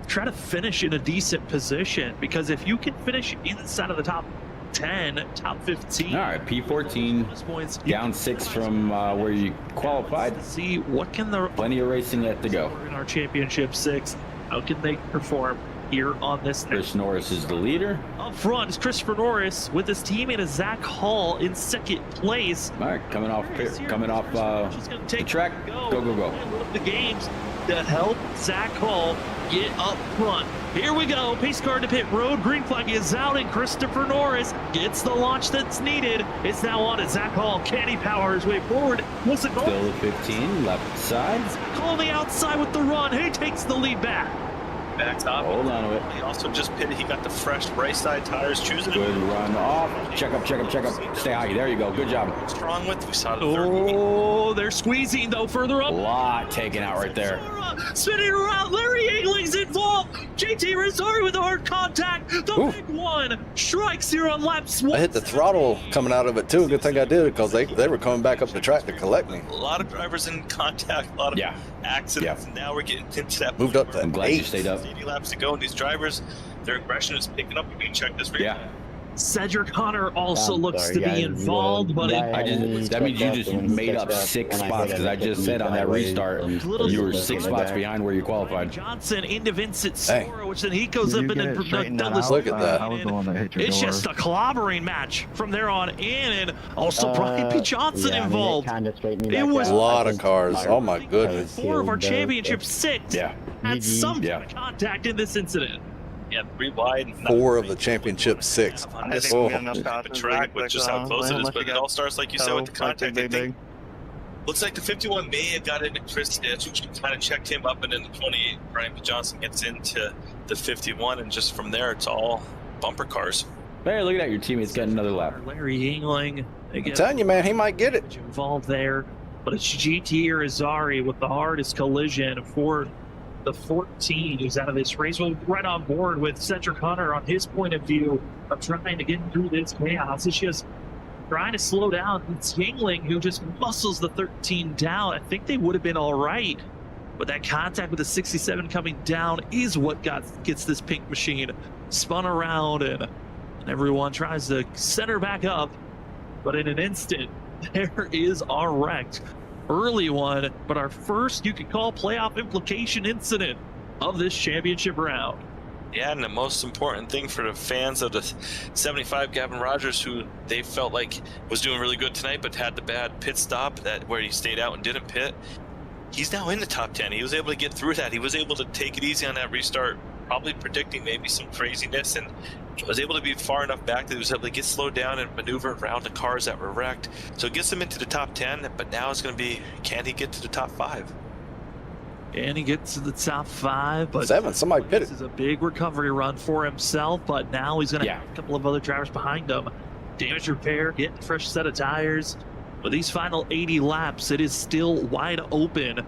[SPEAKER 1] try to finish in a decent position, because if you can finish inside of the top 10, top 15.
[SPEAKER 2] All right, P14,
[SPEAKER 1] points,
[SPEAKER 2] down 6 from where you qualified.
[SPEAKER 1] See what can the
[SPEAKER 2] Plenty of racing yet to go.
[SPEAKER 1] in our championship 6. How can they perform here on this?
[SPEAKER 2] Chris Norris is the leader.
[SPEAKER 1] Up front is Christopher Norris with his teammate as Zach Hall in 2nd place.
[SPEAKER 2] All right, coming off the track. Go.
[SPEAKER 1] The games to help Zach Hall get up front. Here we go. Pace car to pit road. Green flag is out, and Christopher Norris gets the launch that's needed. It's now on to Zach Hall. Can he power his way forward? Was it
[SPEAKER 2] Still at 15, left side.
[SPEAKER 1] Zach Hall on the outside with the run. He takes the lead back.
[SPEAKER 4] Back top.
[SPEAKER 2] Hold on to it.
[SPEAKER 4] He also just pitted. He got the fresh right side tires, choosing
[SPEAKER 2] Good run off. Check up. Stay high. There you go. Good job.
[SPEAKER 4] strong with. We saw the third.
[SPEAKER 1] Oh, they're squeezing though further
[SPEAKER 2] A
[SPEAKER 1] up.
[SPEAKER 2] lot taken out right there.
[SPEAKER 1] Spinning around, Larry Engling's involved. JT Rizzari with the hard contact. The
[SPEAKER 3] Oof.
[SPEAKER 1] big one strikes here on laps 1.
[SPEAKER 3] I hit the throttle coming out of it too. Good thing I did, because they were coming back up the track to collect me.
[SPEAKER 4] A lot of drivers in contact, a lot of accidents.
[SPEAKER 2] Yeah.
[SPEAKER 4] And now we're getting into that.
[SPEAKER 3] Moved up to
[SPEAKER 2] I'm glad you
[SPEAKER 3] 8.
[SPEAKER 2] stayed up.
[SPEAKER 4] 80 laps to go, and these drivers, their aggression is picking up. You can check this right
[SPEAKER 2] Yeah.
[SPEAKER 1] Cedric Hunter also
[SPEAKER 8] I'm
[SPEAKER 1] looks
[SPEAKER 8] sorry,
[SPEAKER 1] to be
[SPEAKER 8] guys.
[SPEAKER 1] involved, but
[SPEAKER 2] That means you just made up 6 spots, because I just said on that restart you were 6 spots behind where you qualified.
[SPEAKER 1] Johnson into Vincent
[SPEAKER 3] Hey.
[SPEAKER 1] Sora, which then he goes up
[SPEAKER 5] Did you
[SPEAKER 1] and
[SPEAKER 5] get it straightened
[SPEAKER 1] Douglas.
[SPEAKER 5] out?
[SPEAKER 3] Look at that.
[SPEAKER 5] I was the one that hit your
[SPEAKER 1] It's
[SPEAKER 5] door.
[SPEAKER 1] just a clobbering match from there on in, and also Brian P. Johnson involved. It was
[SPEAKER 3] A lot of cars. Oh my goodness.
[SPEAKER 1] 4 of our championship 6
[SPEAKER 2] Yeah.
[SPEAKER 1] had some
[SPEAKER 2] Yeah.
[SPEAKER 1] kind of contact in this incident.
[SPEAKER 4] Yeah, 3 wide.
[SPEAKER 3] 4 of the championship 6.
[SPEAKER 4] On
[SPEAKER 5] I
[SPEAKER 4] this
[SPEAKER 5] think we got enough
[SPEAKER 4] the
[SPEAKER 5] passes
[SPEAKER 4] track
[SPEAKER 5] to
[SPEAKER 4] with just how close it is,
[SPEAKER 5] unless
[SPEAKER 4] but
[SPEAKER 5] you
[SPEAKER 4] it
[SPEAKER 5] got
[SPEAKER 4] all starts like you said with the contact. I think looks like the 51 may have got into Chris Ditch, which kind of checked him up, and then the 28 Brian P. Johnson gets into the 51, and just from there it's all bumper cars.
[SPEAKER 2] Hey, look at that. Your teammate's got another lap.
[SPEAKER 1] Larry Yingling
[SPEAKER 3] I'm telling you, man, he might get it.
[SPEAKER 1] involved there, but it's GT Irizarry with the hardest collision for the 14 who's out of this race. Well, right on board with Cedric Hunter on his point of view of trying to get through this chaos. It's just trying to slow down. It's Yingling who just muscles the 13 down. I think they would have been all right, but that contact with the 67 coming down is what gets this pink machine spun around, and everyone tries to center back up, but in an instant there is our wreck. Early one, but our first, you could call, playoff implication incident of this championship round.
[SPEAKER 4] Yeah, and the most important thing for the fans of the 75 Gavin Rogers, who they felt like was doing really good tonight, but had the bad pit stop where he stayed out and didn't pit. he's now in the top 10. He was able to get through that. He was able to take it easy on that restart, probably predicting maybe some craziness, and was able to be far enough back that he was able to get slowed down and maneuver around the cars that were wrecked. So it gets him into the top 10, but now it's going to be, can he get to the top 5?
[SPEAKER 1] And he gets to the top 5, but
[SPEAKER 3] 7, somebody pitted.
[SPEAKER 1] This is a big recovery run for himself, but now he's going to have a couple of other drivers behind him. Damage repair, getting a fresh set of tires. But these final 80 laps, it is still wide open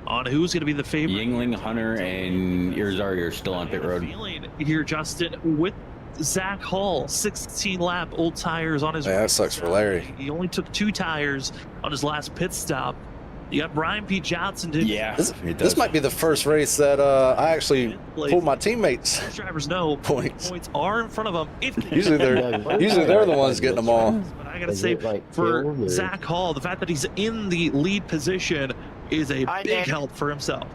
[SPEAKER 1] on who's going to be the favorite.
[SPEAKER 2] Yingling, Hunter, and Irizarry are still on pit road.
[SPEAKER 1] Feeling here, Justin, with Zach Hall, 16 lap old tires on his.
[SPEAKER 3] Yeah, that sucks for Larry.
[SPEAKER 1] He only took 2 tires on his last pit stop. You got Brian P. Johnson.
[SPEAKER 2] Yeah,
[SPEAKER 3] this might be the first race that I actually pulled my teammates.
[SPEAKER 1] Most drivers know points are in front of them. If
[SPEAKER 3] usually they're the ones getting them all.
[SPEAKER 1] But I gotta say, for Zach Hall, the fact that he's in the lead position is a big help for himself.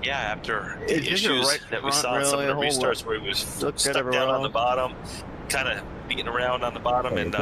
[SPEAKER 4] Yeah, after the issues that we saw in some of the restarts where he was stuck down on the bottom, kind of beating around on the bottom and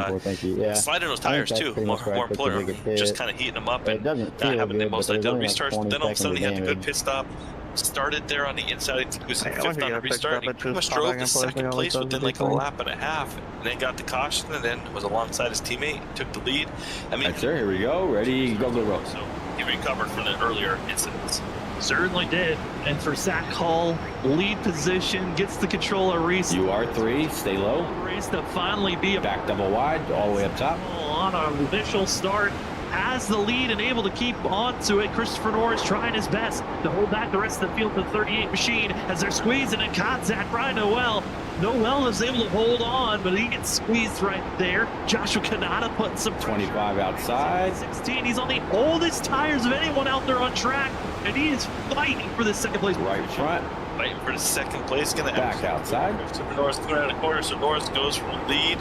[SPEAKER 4] sliding those tires too. More importantly, just kind of heating them up and not having the most ideal restarts. But then all of a sudden he had the good pit stop. Started there on the inside. I think he was 5th on the restart. He pretty much drove to 2nd place within like a lap and a half, and then got the caution, and then was alongside his teammate. Took the lead. I mean,
[SPEAKER 2] that's it. Here we go. Ready, go, go, go.
[SPEAKER 4] So he recovered from the earlier incidents.
[SPEAKER 1] Certainly did. And for Zach Hall, lead position, gets the controller race.
[SPEAKER 2] You are 3, stay low.
[SPEAKER 1] Race to finally be a
[SPEAKER 2] back double wide, all the way up top.
[SPEAKER 1] On our initial start, has the lead and able to keep on to it. Christopher Norris trying his best to hold back the rest of the field, the 38 machine, as they're squeezing in contact. Brian Noel. Noel is able to hold on, but he gets squeezed right there. Joshua Kanata putting some
[SPEAKER 2] 25 outside.
[SPEAKER 1] 16. He's on the oldest tires of anyone out there on track, and he is fighting for the 2nd place.
[SPEAKER 2] Right front.
[SPEAKER 4] Fighting for the 2nd place. Gonna
[SPEAKER 2] back outside.
[SPEAKER 4] Christopher Norris coming out of the corner, so Norris goes from the lead.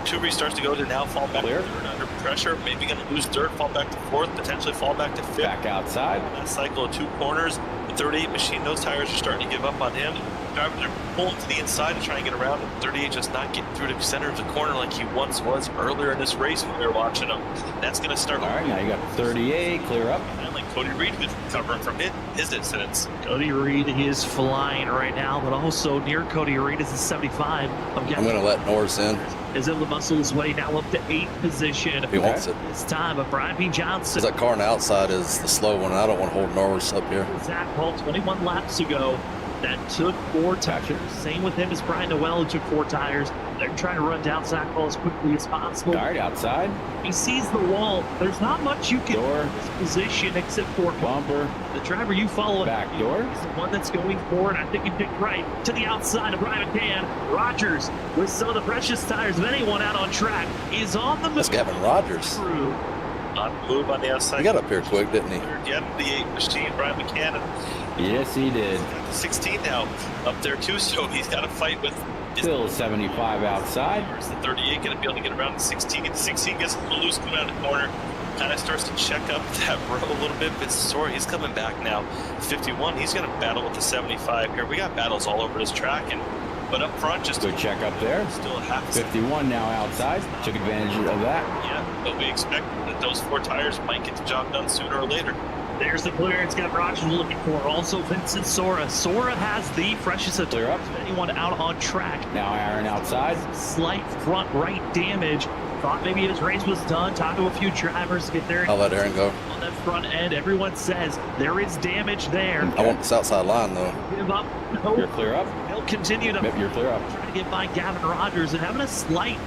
[SPEAKER 4] 2 restarts to go to now fall back to 3rd under pressure. Maybe going to lose 3rd, fall back to 4th, potentially fall back to 5th.
[SPEAKER 2] Back outside.
[SPEAKER 4] That cycle of 2 corners. The 38 machine, those tires are starting to give up on him. Drivers are pulling to the inside to try and get around him. 38 just not getting through the center of the corner like he once was earlier in this race when we were watching him. That's going to start.
[SPEAKER 2] All right, now you got 38, clear up.
[SPEAKER 4] And like Cody Reed, who's recovering from his incidents.
[SPEAKER 1] Cody Reed is flying right now, but also near Cody Reed is the 75.
[SPEAKER 3] I'm going to let Norris in.
[SPEAKER 1] Is able to muscle his way now up to 8th position.
[SPEAKER 3] If he wants it.
[SPEAKER 1] This time, but Brian P. Johnson.
[SPEAKER 3] That car on the outside is the slow one. I don't want to hold Norris up here.
[SPEAKER 1] Zach Hall, 21 laps ago. That took 4 tires. Same with him as Brian Noel, who took 4 tires. They're trying to run down Zach Hall as quickly as possible.
[SPEAKER 2] All right, outside.
[SPEAKER 1] He sees the wall. There's not much you can do in this position except for
[SPEAKER 2] bumper.
[SPEAKER 1] The driver you follow
[SPEAKER 2] back door
[SPEAKER 1] is the one that's going forward. I think he picked right to the outside of Ryan McCann. Rogers, with some of the precious tires of anyone out on track, is on the move.
[SPEAKER 3] That's Gavin Rogers.
[SPEAKER 4] On the move on the outside.
[SPEAKER 3] He got up here quick, didn't he?
[SPEAKER 4] Yeah, the 8 machine, Brian McCann.
[SPEAKER 2] Yes, he did.
[SPEAKER 4] He's got the 16 now up there too, so he's got to fight with.
[SPEAKER 2] Still 75 outside.
[SPEAKER 4] Where's the 38 going to be able to get around the 16? The 16 gets a little loose coming out of the corner. Kind of starts to check up that row a little bit. But sorry, he's coming back now. 51, he's going to battle with the 75 here. We got battles all over this track, but up front, just
[SPEAKER 2] good check up there.
[SPEAKER 4] Still a half.
[SPEAKER 2] 51 now outside. Took advantage of that.
[SPEAKER 4] Yeah, but we expect that those 4 tires might get the job done sooner or later.
[SPEAKER 1] There's the clearance Gavin Rogers looking for. Also Vincent Sora. Sora has the freshest of
[SPEAKER 2] clear up
[SPEAKER 1] of anyone out on track.
[SPEAKER 2] Now Aaron outside.
[SPEAKER 1] Slight front right damage. Thought maybe his race was done. Talked to a few drivers to get there.
[SPEAKER 3] I'll let Aaron go.
[SPEAKER 1] On that front end, everyone says there is damage there.
[SPEAKER 3] I want this outside line though.
[SPEAKER 1] Give up. No.
[SPEAKER 2] You're clear up.
[SPEAKER 1] They'll continue to.
[SPEAKER 2] Yep, you're clear up.
[SPEAKER 1] Trying to get by Gavin Rogers and having a slight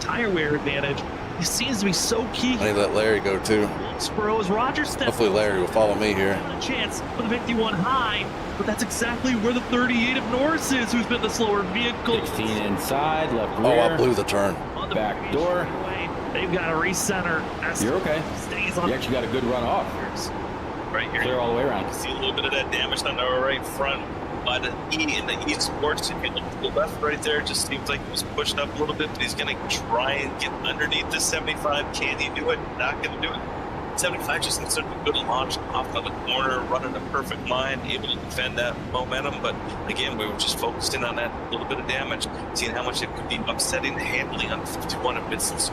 [SPEAKER 1] tire wear advantage. He seems to be so key.
[SPEAKER 3] I need to let Larry go too.
[SPEAKER 1] Wilkesboro as Rogers steps.
[SPEAKER 3] Hopefully Larry will follow me here.
[SPEAKER 1] A chance for the 51 high, but that's exactly where the 38 of Norris is, who's been the slower vehicle.
[SPEAKER 2] 16 inside, left rear.
[SPEAKER 3] Oh, I blew the turn.
[SPEAKER 1] On the
[SPEAKER 2] back door.
[SPEAKER 1] They've got a recenter.
[SPEAKER 2] You're okay.
[SPEAKER 1] Stays on.
[SPEAKER 2] You actually got a good run off.
[SPEAKER 4] Right here.
[SPEAKER 2] Clear all the way around.
[SPEAKER 4] You can see a little bit of that damage on the right front by the E in the E Sports. If you look to the left right there, it just seems like he was pushed up a little bit, but he's going to try and get underneath the 75. Can he do it? Not going to do it. 75 just needs a good launch off of the corner, running a perfect line, able to defend that momentum. But again, we were just focused in on that little bit of damage, seeing how much it could be upsetting the handling on the 51 of Vincent's.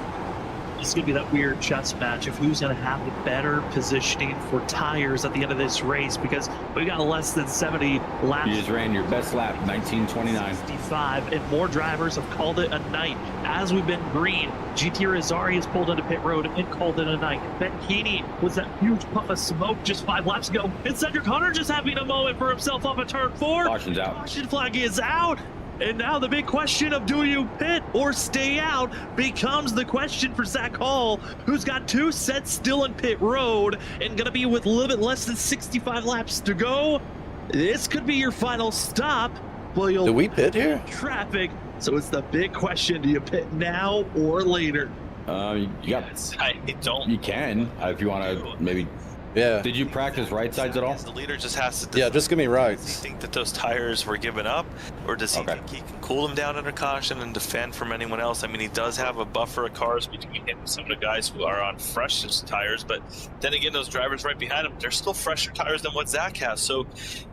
[SPEAKER 1] It's going to be that weird chess match of who's going to have the better positioning for tires at the end of this race, because we got less than 70 laps.
[SPEAKER 2] You just ran your best lap, 19:29.
[SPEAKER 1] 65, and more drivers have called it a night. As we've been green, GT Rizari has pulled into pit road and called it a night. Ben Keeney was that huge puff of smoke just 5 laps ago. And Cedric Hunter just having a moment for himself off of turn 4.
[SPEAKER 2] Caution's out.
[SPEAKER 1] Caution flag is out. And now the big question of do you pit or stay out becomes the question for Zach Hall, who's got 2 sets still in pit road and gonna be with a little bit less than 65 laps to go. This could be your final stop. Well, you'll
[SPEAKER 3] Do we pit here?
[SPEAKER 1] traffic. So it's the big question: do you pit now or later?
[SPEAKER 2] You got.
[SPEAKER 4] I don't.
[SPEAKER 2] You can if you want to maybe.
[SPEAKER 3] Yeah.
[SPEAKER 2] Did you practice right sides at all?
[SPEAKER 4] The leader just has to.
[SPEAKER 3] Yeah, just give me
[SPEAKER 4] Does
[SPEAKER 3] rights.
[SPEAKER 4] he think that those tires were given up, or does he
[SPEAKER 2] Okay.
[SPEAKER 4] think he can cool them down under caution and defend from anyone else? I mean, he does have a buffer of cars between him and some of the guys who are on freshest tires, but then again, those drivers right behind him, they're still fresher tires than what Zach has. So,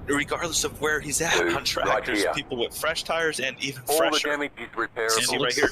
[SPEAKER 4] regardless of where he's at on track, there's people with fresh tires and even fresher. See right here.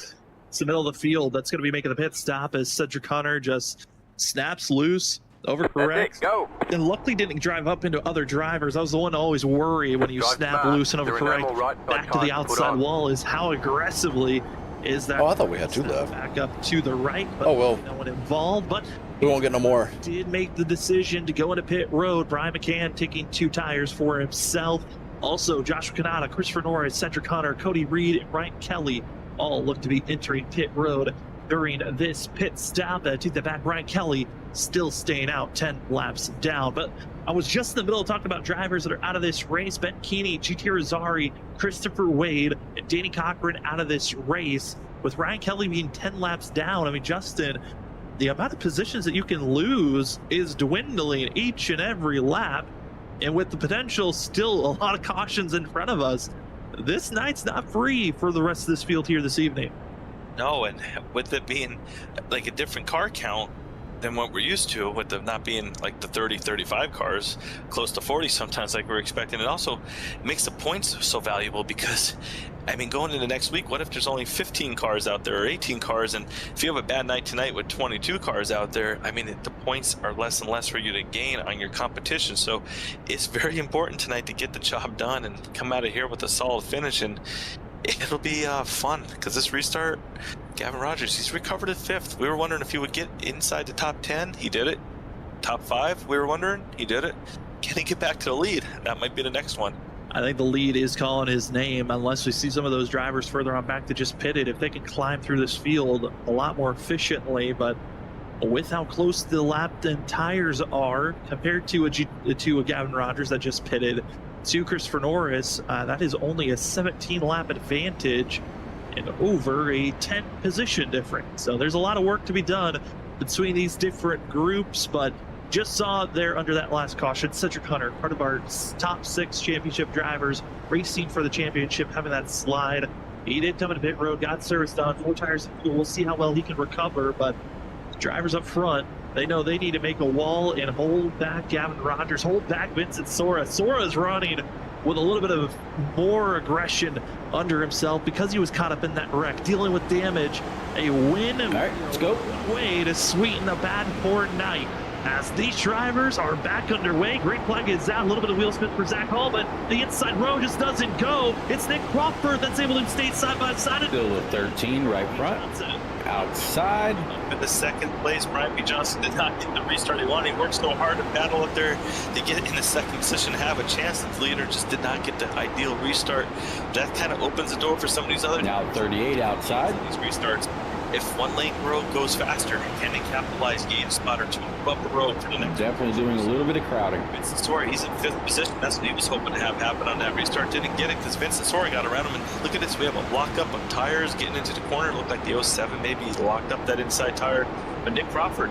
[SPEAKER 1] It's the middle of the field that's going to be making the pit stop as Cedric Hunter just snaps loose, overcorrects,
[SPEAKER 7] Go.
[SPEAKER 1] and luckily didn't drive up into other drivers. I was the one to always worry when you
[SPEAKER 7] Drive
[SPEAKER 1] snap
[SPEAKER 7] fast.
[SPEAKER 1] loose and
[SPEAKER 7] There are
[SPEAKER 1] overcorrect
[SPEAKER 7] no right
[SPEAKER 1] back to
[SPEAKER 7] side
[SPEAKER 1] the
[SPEAKER 7] tires to put
[SPEAKER 1] outside
[SPEAKER 7] on.
[SPEAKER 1] wall is how aggressively is that.
[SPEAKER 3] Oh, I thought we had 2 left.
[SPEAKER 1] Back up to the right, but
[SPEAKER 3] Oh, well.
[SPEAKER 1] no one involved. But
[SPEAKER 3] We won't get no more.
[SPEAKER 1] did make the decision to go into pit road. Brian McCann taking 2 tires for himself. Also, Joshua Kanata, Christopher Norris, Cedric Hunter, Cody Reed, and Ryan Kelly all look to be entering pit road during this pit stop. To the back, Ryan Kelly still staying out 10 laps down. But I was just in the middle of talking about drivers that are out of this race. Ben Keeney, GT Rizari, Christopher Wade, and Danny Cochran out of this race, with Ryan Kelly being 10 laps down. I mean, Justin, the amount of positions that you can lose is dwindling each and every lap. And with the potential still a lot of cautions in front of us, this night's not free for the rest of this field here this evening.
[SPEAKER 4] No, and with it being like a different car count than what we're used to, with them not being like the 30, 35 cars, close to 40 sometimes like we're expecting, it also makes the points so valuable because, I mean, going into next week, what if there's only 15 cars out there or 18 cars, and if you have a bad night tonight with 22 cars out there, I mean, the points are less and less for you to gain on your competition. So it's very important tonight to get the job done and come out of here with a solid finish, and it'll be fun because this restart, Gavin Rogers, he's recovered at 5th. We were wondering if he would get inside the top 10. He did it. Top 5, we were wondering. He did it. Can he get back to the lead? That might be the next one.
[SPEAKER 1] I think the lead is calling his name, unless we see some of those drivers further on back that just pitted. If they can climb through this field a lot more efficiently, but with how close the lap and tires are compared to a Gavin Rogers that just pitted, to Christopher Norris, that is only a 17 lap advantage and over a 10 position difference. So there's a lot of work to be done between these different groups, but just saw there under that last caution, Cedric Hunter, part of our top 6 championship drivers, racing for the championship, having that slide. He did come into pit road, got service done, 4 tires of fuel. We'll see how well he can recover, but the drivers up front, they know they need to make a wall and hold back Gavin Rogers, hold back Vincent Sora. Sora is running with a little bit of more aggression under himself because he was caught up in that wreck, dealing with damage. A win
[SPEAKER 2] let's go.
[SPEAKER 1] way to sweeten a bad poor night. As these drivers are back underway, green flag is out, a little bit of wheel spin for Zach Hall, but the inside row just doesn't go. It's Nick Crawford that's able to stay side by side.
[SPEAKER 2] Still a 13 right front. Outside.
[SPEAKER 4] In the second place, Brian P. Johnson did not get the restart he wanted. He worked so hard to battle up there to get in the second position, have a chance. The leader just did not get the ideal restart. That kind of opens the door for some of these other
[SPEAKER 2] Now 38 outside.
[SPEAKER 4] these restarts. If one lane road goes faster, can they capitalize, gain a spot or 2 above the road for the next?
[SPEAKER 2] Definitely doing a little bit of crowding.
[SPEAKER 4] Vincent Sora, he's in 5th position. That's what he was hoping to have happen on that restart. Didn't get it because Vincent Sora got around him. And look at this, we have a lock up of tires getting into the corner. It looked like the 07 maybe he locked up that inside tire. But Nick Crawford,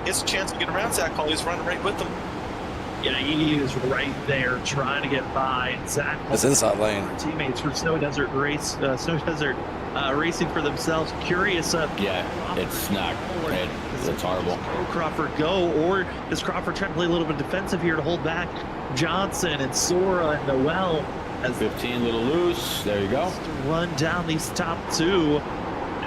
[SPEAKER 4] he has a chance to get around Zach Hall. He's running right with them.
[SPEAKER 1] Yeah, he is right there trying to get by Zach.
[SPEAKER 3] It's inside lane.
[SPEAKER 1] Teammates from Snow Desert racing for themselves. Curious.
[SPEAKER 2] Yeah, it's not. It's horrible.
[SPEAKER 1] Will Crawford go, or does Crawford try to play a little bit defensive here to hold back Johnson and Sora and Noel? As
[SPEAKER 2] 15 a little loose. There you go.
[SPEAKER 1] to run down these top 2.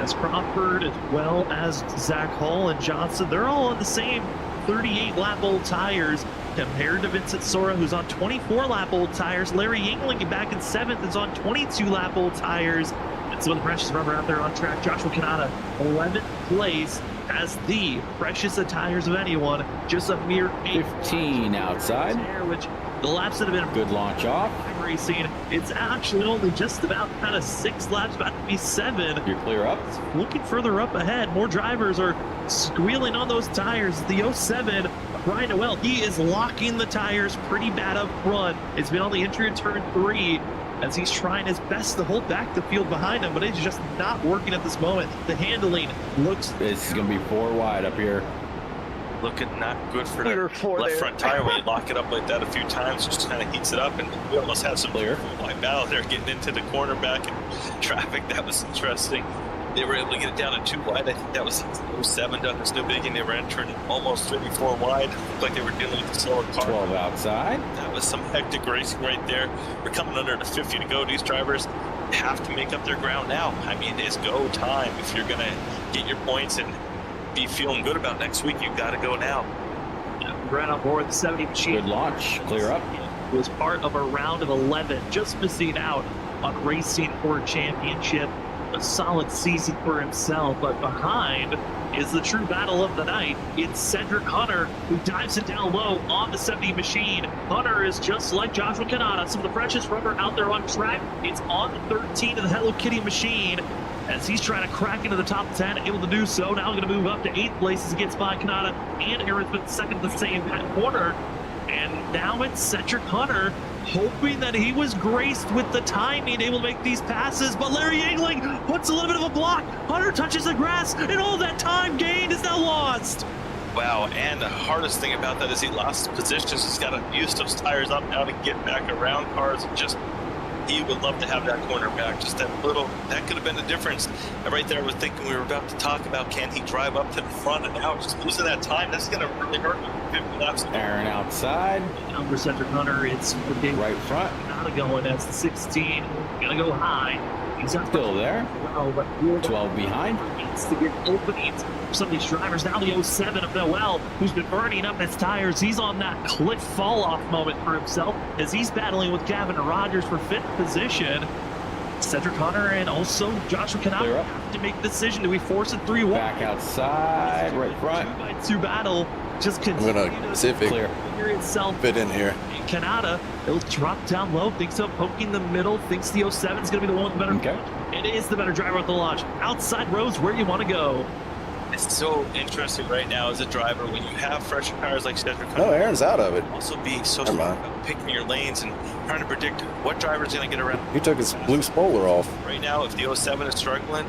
[SPEAKER 1] as Crawford, as well as Zach Hall and Johnson, they're all on the same 38-lap-old tires compared to Vincent Sora, who's on 24-lap-old tires. Larry Yingling back in 7th is on 22-lap-old tires. And some of the precious rubber out there on track. Joshua Kanata, 11th place, has the freshest of tires of anyone. Just a mere
[SPEAKER 2] 15 outside.
[SPEAKER 1] Which the laps that have been
[SPEAKER 2] Good launch off.
[SPEAKER 1] racing, it's actually only just about kind of 6 laps, about to be 7.
[SPEAKER 2] You're clear up.
[SPEAKER 1] Looking further up ahead, more drivers are squealing on those tires. The 07, Brian Noel, he is locking the tires pretty bad up front. It's been on the entry in turn 3 as he's trying his best to hold back the field behind him, but it's just not working at this moment. The handling looks...
[SPEAKER 2] This is going to be 4 wide up here.
[SPEAKER 4] Looking not good for the left front tire when you lock it up like that a few times. Just kind of heats it up, and we almost had some
[SPEAKER 2] Clear.
[SPEAKER 4] wide battle there getting into the corner back in traffic. That was interesting. They were able to get it down to 2 wide. I think that was 07 done this new big, and they were entering almost 34 wide. Looked like they were dealing with a slower car.
[SPEAKER 2] 12 outside.
[SPEAKER 4] That was some hectic racing right there. We're coming under the 50 to go. These drivers have to make up their ground now. I mean, it's go time. If you're going to get your points and be feeling good about next week, you've got to go now.
[SPEAKER 1] Right on board the 70 machine.
[SPEAKER 2] Good launch. Clear up.
[SPEAKER 1] Was part of a round of 11, just missing out on racing for a championship. A solid season for himself, but behind is the true battle of the night. It's Cedric Hunter, who dives it down low on the 70 machine. Hunter is just like Joshua Kanata, some of the freshest rubber out there on track. It's on the 13 of the Hello Kitty machine as he's trying to crack into the top 10, able to do so. Now going to move up to 8th place as he gets by Kanata and Aaron Smith second to the same corner. And now it's Cedric Hunter, hoping that he was graced with the timing, able to make these passes, but Larry Yingling puts a little bit of a block. Hunter touches the grass, and all that time gained is now lost.
[SPEAKER 4] Wow, and the hardest thing about that is he lost positions. He's got to use those tires up now to get back around cars. Just, he would love to have that corner back. Just that little, that could have been the difference. And right there, I was thinking we were about to talk about, can he drive up to the front, and now just losing that time, that's going to really hurt him. 50 laps.
[SPEAKER 2] Aaron outside.
[SPEAKER 1] Now for Cedric Hunter, it's the big
[SPEAKER 2] Right front.
[SPEAKER 1] Kanata going as the 16, gonna go high. He's up
[SPEAKER 2] Still there.
[SPEAKER 1] well, but
[SPEAKER 2] 12 behind.
[SPEAKER 1] needs to get openings for some of these drivers. Now the 07 of Noel, who's been burning up his tires. He's on that cliff fall-off moment for himself as he's battling with Gavin Rogers for 5th position. Cedric Hunter and also Joshua Kanata have to make the decision. Do we force a 3-1?
[SPEAKER 2] Back outside. Right front.
[SPEAKER 1] 2-by-2 battle. Just
[SPEAKER 3] I'm
[SPEAKER 1] continue
[SPEAKER 3] gonna see if it
[SPEAKER 2] Clear.
[SPEAKER 1] figure itself.
[SPEAKER 3] fit in here.
[SPEAKER 1] Kanata, he'll drop down low, thinks of poking the middle, thinks the 07 is going to be the one with the better.
[SPEAKER 2] Okay.
[SPEAKER 1] It is the better driver at the launch. Outside roads where you want to go.
[SPEAKER 4] It's so interesting right now as a driver when you have fresher cars like Cedric
[SPEAKER 3] No,
[SPEAKER 4] Hunter.
[SPEAKER 3] Aaron's out of it.
[SPEAKER 4] Also be so
[SPEAKER 3] Never
[SPEAKER 4] smart
[SPEAKER 3] mind.
[SPEAKER 4] about picking your lanes and trying to predict what driver is going to get around.
[SPEAKER 3] He took his blue spoiler off.
[SPEAKER 4] Right now, if the 07 is struggling,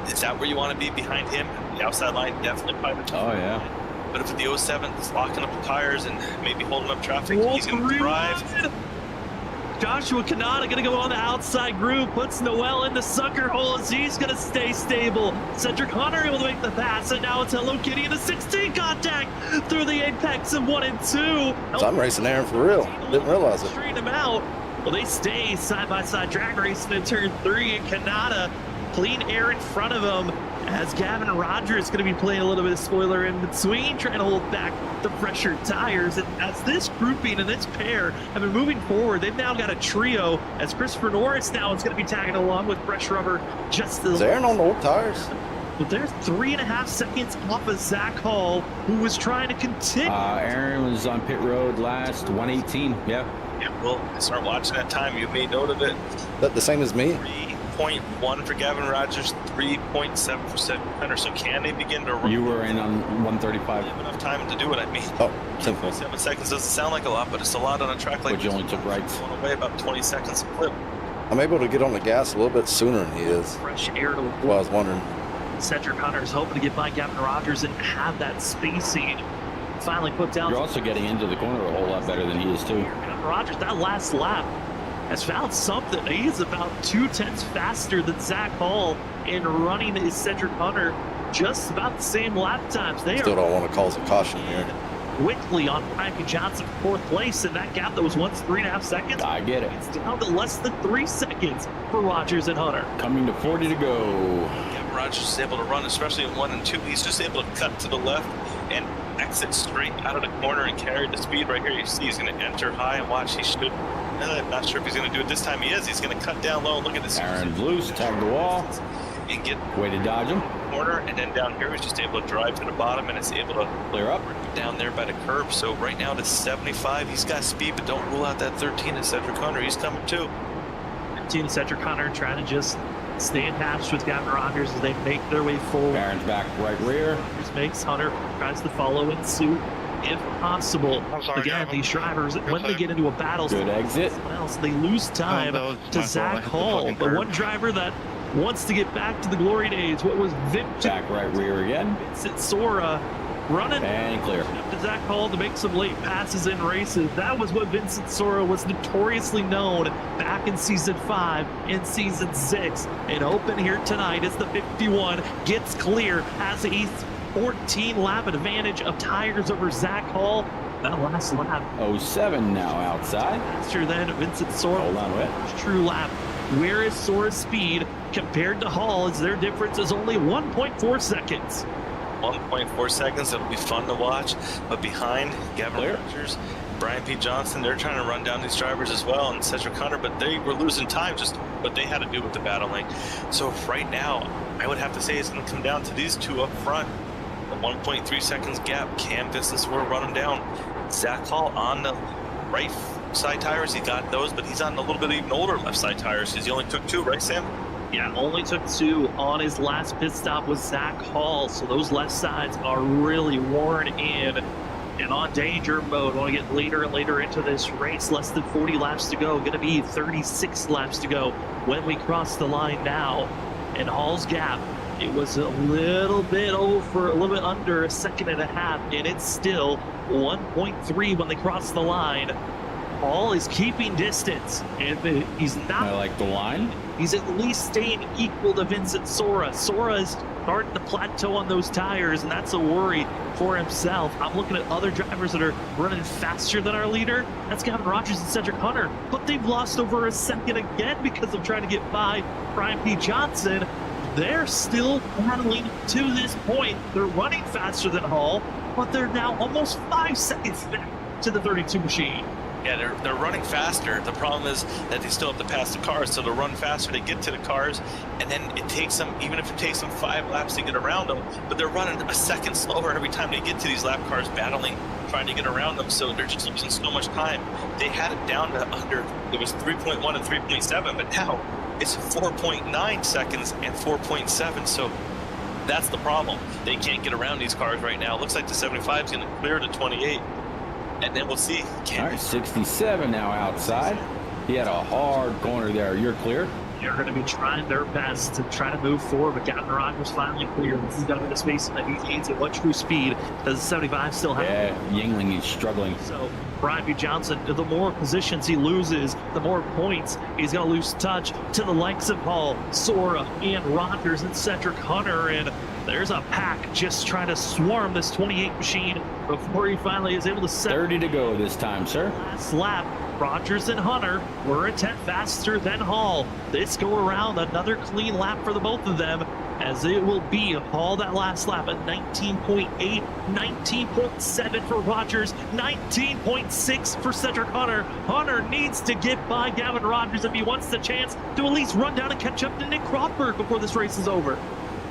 [SPEAKER 4] is that where you want to be behind him? The outside line, definitely by the top.
[SPEAKER 2] Oh, yeah.
[SPEAKER 4] But if the 07 is locking up the tires and maybe holding up traffic, he's going to drive.
[SPEAKER 1] Joshua Kanata going to go on the outside group, puts Noel in the sucker hole as he's going to stay stable. Cedric Hunter able to make the pass, and now it's Hello Kitty in the 16 contact through the apex of 1 and 2.
[SPEAKER 3] So I'm racing Aaron for real. Didn't realize it.
[SPEAKER 1] Straighten him out. Well, they stay side-by-side drag racing in turn 3, and Kanata clean air in front of him as Gavin Rogers is going to be playing a little bit of spoiler in between, trying to hold back the fresher tires. And as this grouping and this pair have been moving forward, they've now got a trio as Christopher Norris now is going to be tagging along with fresh rubber just
[SPEAKER 3] Is Aaron on the old tires?
[SPEAKER 1] But they're 3.5 seconds off of Zach Hall, who was trying to continue.
[SPEAKER 2] Aaron was on pit road last 118. Yeah.
[SPEAKER 4] Yeah, well, start watching that time. You made note of it.
[SPEAKER 3] That the same as me?
[SPEAKER 4] 3.1 for Gavin Rogers, 3.7 for Cedric Hunter. So can they begin to run?
[SPEAKER 2] You were in on 135.
[SPEAKER 4] They have enough time to do it. I mean,
[SPEAKER 3] Oh, simple.
[SPEAKER 4] 7 seconds doesn't sound like a lot, but it's a lot on a track like
[SPEAKER 2] But you
[SPEAKER 4] this.
[SPEAKER 2] only took rights.
[SPEAKER 4] Going away about 20 seconds a clip.
[SPEAKER 3] I'm able to get on the gas a little bit sooner than he is.
[SPEAKER 1] Fresh air to
[SPEAKER 3] Well, I was wondering.
[SPEAKER 1] Cedric Hunter's hoping to get by Gavin Rogers and have that spacing finally put down.
[SPEAKER 2] You're also getting into the corner a whole lot better than he is, too.
[SPEAKER 1] Gavin Rogers, that last lap, has found something. He is about 0.2 faster than Zach Hall in running his Cedric Hunter. Just about the same lap times. They
[SPEAKER 3] Still
[SPEAKER 1] are
[SPEAKER 3] don't want to cause a caution here.
[SPEAKER 1] quickly on Frankie Johnson for 4th place, and that gap that was once 3.5 seconds,
[SPEAKER 2] I get it.
[SPEAKER 1] it's down to less than 3 seconds for Rogers and Hunter.
[SPEAKER 2] Coming to 40 to go.
[SPEAKER 4] Gavin Gavin Rogers is able to run, especially in 1 and 2. He's just able to cut to the left and exit straight out of the corner and carry the speed right here. You see he's going to enter high and watch. He should. I'm not sure if he's going to do it this time. He is. He's going to cut down low. Look at this.
[SPEAKER 2] Aaron's loose, tag the wall.
[SPEAKER 4] And get
[SPEAKER 2] way to dodge him.
[SPEAKER 4] Corner, and then down here he's just able to drive to the bottom and is able to
[SPEAKER 2] clear up
[SPEAKER 4] down there by the curb. So right now it's 75. He's got speed, but don't rule out that 13 and Cedric Hunter. He's coming too.
[SPEAKER 1] 13 Cedric Hunter trying to just stay attached with Gavin Rogers as they make their way forward.
[SPEAKER 2] Aaron's back right rear.
[SPEAKER 1] Rogers makes Hunter tries to follow in suit if possible. Again, these drivers, when they get into a battle,
[SPEAKER 2] good exit.
[SPEAKER 1] Else, they lose time to Zach Hall, the one driver that wants to get back to the glory days. What was Vincent?
[SPEAKER 2] Back right rear again.
[SPEAKER 1] Vincent Sora running
[SPEAKER 2] and clear.
[SPEAKER 1] To Zach Hall to make some late passes in races. That was what Vincent Sora was notoriously known back in season 5 and season 6. And open here tonight as the 51 gets clear, has a 14 lap advantage of tires over Zach Hall. That last lap.
[SPEAKER 2] 07 now outside.
[SPEAKER 1] Faster than Vincent Sora.
[SPEAKER 2] Hold on with.
[SPEAKER 1] True lap. Where is Sora's speed compared to Hall? As their difference is only 1.4 seconds.
[SPEAKER 4] 1.4 seconds. It'll be fun to watch. But behind Gavin Rogers, Brian P. Johnson, they're trying to run down these drivers as well, and Cedric Hunter, but they were losing time, just what they had to do with the battling. So right now, I would have to say it's going to come down to these two up front. A 1.3 seconds gap. Cam Distance will run them down. Zach Hall on the right side tires, he got those, but he's on a little bit even older left side tires because he only took 2, right, Sam?
[SPEAKER 1] Yeah, only took 2 on his last pit stop with Zach Hall, so those left sides are really worn in and on danger mode. Want to get later and later into this race. Less than 40 laps to go. Going to be 36 laps to go when we cross the line now. And Hall's gap, it was a little bit over, a little bit under 1.5 seconds, and it's still 1.3 when they cross the line. Hall is keeping distance, and he's not.
[SPEAKER 2] I like the line.
[SPEAKER 1] He's at least staying equal to Vincent Sora. Sora is starting to plateau on those tires, and that's a worry for himself. I'm looking at other drivers that are running faster than our leader. That's Gavin Rogers and Cedric Hunter, but they've lost over 1 second again because of trying to get by Brian P. Johnson. They're still battling to this point. They're running faster than Hall, but they're now almost 5 seconds back to the 32 machine.
[SPEAKER 4] Yeah, they're running faster. The problem is that they still have to pass the cars, so to run faster, they get to the cars, and then it takes them, even if it takes them 5 laps to get around them, but they're running 1 second slower every time they get to these lap cars, battling, trying to get around them, so they're just losing so much time. They had it down to under, it was 3.1 and 3.7, but now it's 4.9 seconds and 4.7, so that's the problem. They can't get around these cars right now. It looks like the 75 is going to clear to 28. And then we'll see.
[SPEAKER 2] All right, 67 now outside. He had a hard corner there. You're clear.
[SPEAKER 1] They're going to be trying their best to try to move forward, but Gavin Rogers finally clear. This is going to be the space that he needs at what true speed does the 75 still have?
[SPEAKER 2] Yeah, Yingling is struggling.
[SPEAKER 1] So Brian B. Johnson, the more positions he loses, the more points he's going to lose touch to the likes of Hall, Sora, and Rogers, and Cedric Hunter, and there's a pack just trying to swarm this 28 machine before he finally is able to set.
[SPEAKER 2] 30 to go this time, sir.
[SPEAKER 1] Last lap, Rogers and Hunter were a 10 faster than Hall. This go around, another clean lap for the both of them, as it will be Hall that last lap at 19.8, 19.7 for Rogers, 19.6 for Cedric Hunter. Hunter needs to get by Gavin Rogers if he wants the chance to at least run down and catch up to Nick Crawford before this race is over.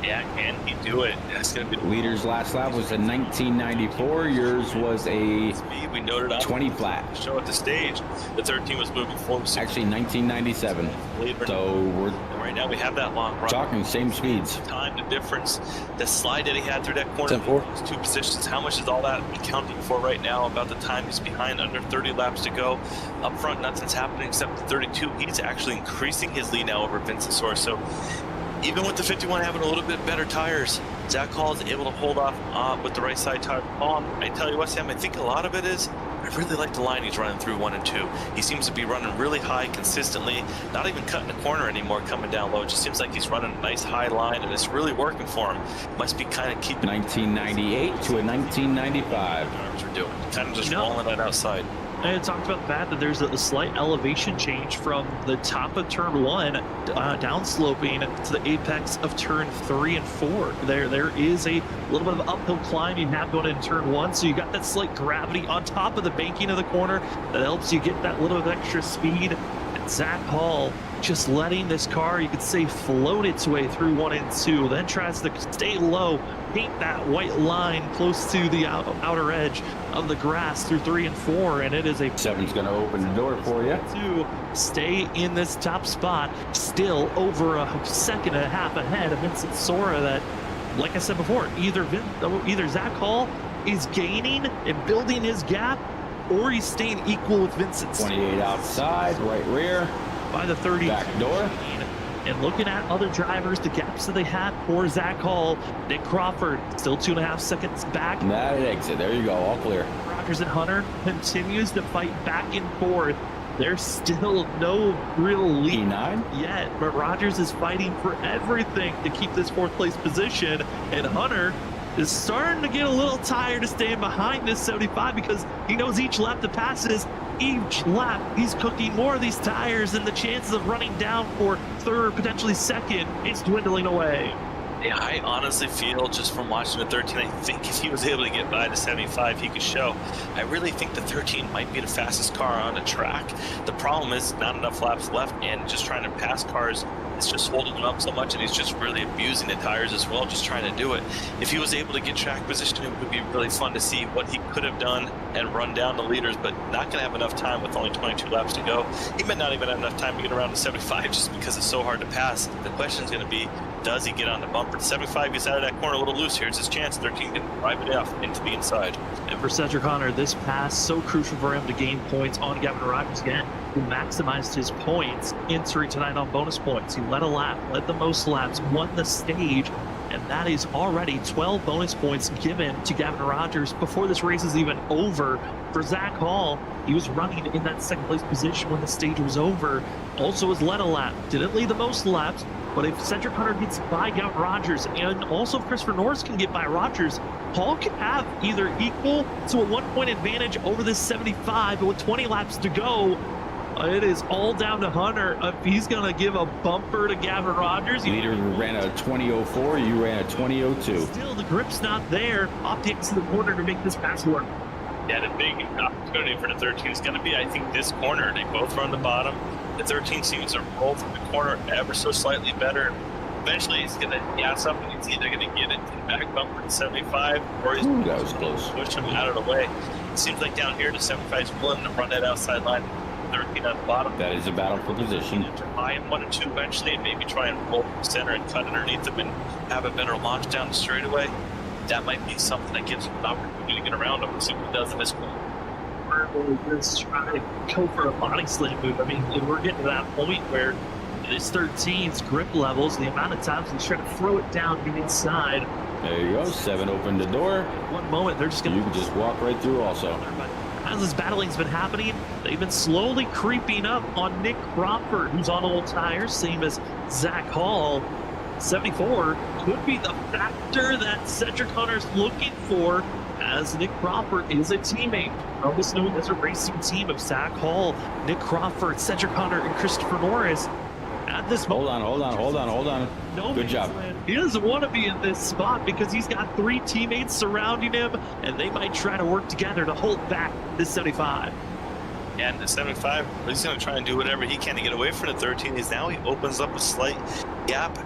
[SPEAKER 4] Yeah, can he do it? That's going to be
[SPEAKER 2] leader's last lap was a 1994. Yours was a
[SPEAKER 4] speed. We noted on
[SPEAKER 2] 20 flat.
[SPEAKER 4] Show at the stage. The 13 was moving forward.
[SPEAKER 2] Actually, 1997. So we're
[SPEAKER 4] right now we have that long run.
[SPEAKER 2] Talking same speeds.
[SPEAKER 4] Time, the difference, the slide that he had through that corner.
[SPEAKER 3] 10-4.
[SPEAKER 4] 2 positions. How much is all that accounting for right now? About the time he's behind, under 30 laps to go. Up front, nothing's happening except the 32. He's actually increasing his lead now over Vincent Sora. So even with the 51 having a little bit better tires, Zach Hall is able to hold off with the right side tire on. I tell you what, Sam, I think a lot of it is, I really like the line he's running through 1 and 2. He seems to be running really high consistently, not even cutting the corner anymore, coming down low. It just seems like he's running a nice high line, and it's really working for him. Must be kind of keeping
[SPEAKER 2] 1998 to a 1995.
[SPEAKER 4] We're doing kind of just rolling that outside.
[SPEAKER 1] And it talked about the fact that there's a slight elevation change from the top of turn 1 downsloping to the apex of turn 3 and 4. There is a little bit of uphill climb you have going into turn 1, so you got that slight gravity on top of the banking of the corner that helps you get that little bit of extra speed. And Zach Hall just letting this car, you could say, float its way through 1 and 2, then tries to stay low, paint that white line close to the outer edge of the grass through 3 and 4, and it is a
[SPEAKER 2] 7's going to open the door for you.
[SPEAKER 1] To stay in this top spot, still over a second and a half ahead of Vincent Sora. That, like I said before, either Zach Hall is gaining and building his gap, or he's staying equal with Vincent.
[SPEAKER 2] 28 outside, right rear.
[SPEAKER 1] By the 30
[SPEAKER 2] back door.
[SPEAKER 1] And looking at other drivers, the gaps that they had for Zach Hall, Nick Crawford still 2.5 seconds back.
[SPEAKER 2] That exit, there you go, all clear.
[SPEAKER 1] Rogers and Hunter continues to fight back and forth. There's still no real lead
[SPEAKER 2] E9
[SPEAKER 1] yet, but Rogers is fighting for everything to keep this 4th place position, and Hunter is starting to get a little tired of staying behind this 75 because he knows each lap that passes, each lap he's cooking more of these tires, and the chances of running down for 3rd, potentially 2nd, is dwindling away.
[SPEAKER 4] Yeah, I honestly feel, just from watching the 13, I think if he was able to get by the 75, he could show. I really think the 13 might be the fastest car on the track. The problem is not enough laps left, and just trying to pass cars, it's just holding him up so much, and he's just really abusing the tires as well, just trying to do it. If he was able to get track position, it would be really fun to see what he could have done and run down the leaders, but not going to have enough time with only 22 laps to go. He might not even have enough time to get around the 75 just because it's so hard to pass. The question is going to be, does he get on the bumper? The 75 gets out of that corner a little loose. Here's his chance. 13 can drive it off into the inside.
[SPEAKER 1] And for Cedric Hunter, this pass so crucial for him to gain points on Gavin Rogers again, who maximized his points entering tonight on bonus points. He led a lap, led the most laps, won the stage, and that is already 12 bonus points given to Gavin Rogers before this race is even over. For Zach Hall, he was running in that 2nd place position when the stage was over. Also has led a lap, didn't lead the most laps, but if Cedric Hunter gets by Gavin Rogers, and also if Christopher Norris can get by Rogers, Hall can have either equal to a 1-point advantage over this 75, but with 20 laps to go, it is all down to Hunter. If he's going to give a bumper to Gavin Rogers.
[SPEAKER 2] Leader ran a 20.04, you ran a 20.02.
[SPEAKER 1] Still, the grip's not there. Optics to the corner to make this pass work.
[SPEAKER 4] Yeah, the big opportunity for the 13 is going to be, I think, this corner. They both run the bottom. The 13 seems to roll through the corner ever so slightly better. Eventually, he's going to gas up, and he's either going to get into the back bumper to 75, or he's going to push him out of the way. It seems like down here, the 75 is willing to run that outside line. 13 on the bottom.
[SPEAKER 2] That is a battle for position.
[SPEAKER 4] High in 1 and 2 eventually, and maybe try and roll the center and cut underneath them and have a better launch down the straightaway. That might be something that gives him an opportunity to get around him. We'll see what he does in this corner.
[SPEAKER 1] Let's try to go for a body slam move. I mean, we're getting to that point where this 13's grip levels, the amount of times he's trying to throw it down the inside.
[SPEAKER 2] There you go. 7 opened the door.
[SPEAKER 1] One moment, they're just going to...
[SPEAKER 2] You can just walk right through also.
[SPEAKER 1] As this battling's been happening, they've been slowly creeping up on Nick Crawford, who's on old tires, same as Zach Hall. 74 could be the factor that Cedric Hunter's looking for, as Nick Crawford is a teammate of this known as a racing team of Zach Hall, Nick Crawford, Cedric Hunter, and Christopher Norris. At this moment,
[SPEAKER 2] Hold on.
[SPEAKER 1] no
[SPEAKER 2] Good job.
[SPEAKER 1] He doesn't want to be in this spot because he's got 3 teammates surrounding him, and they might try to work together to hold back this 75.
[SPEAKER 4] And the 75, he's going to try and do whatever he can to get away from the 13. He opens up a slight gap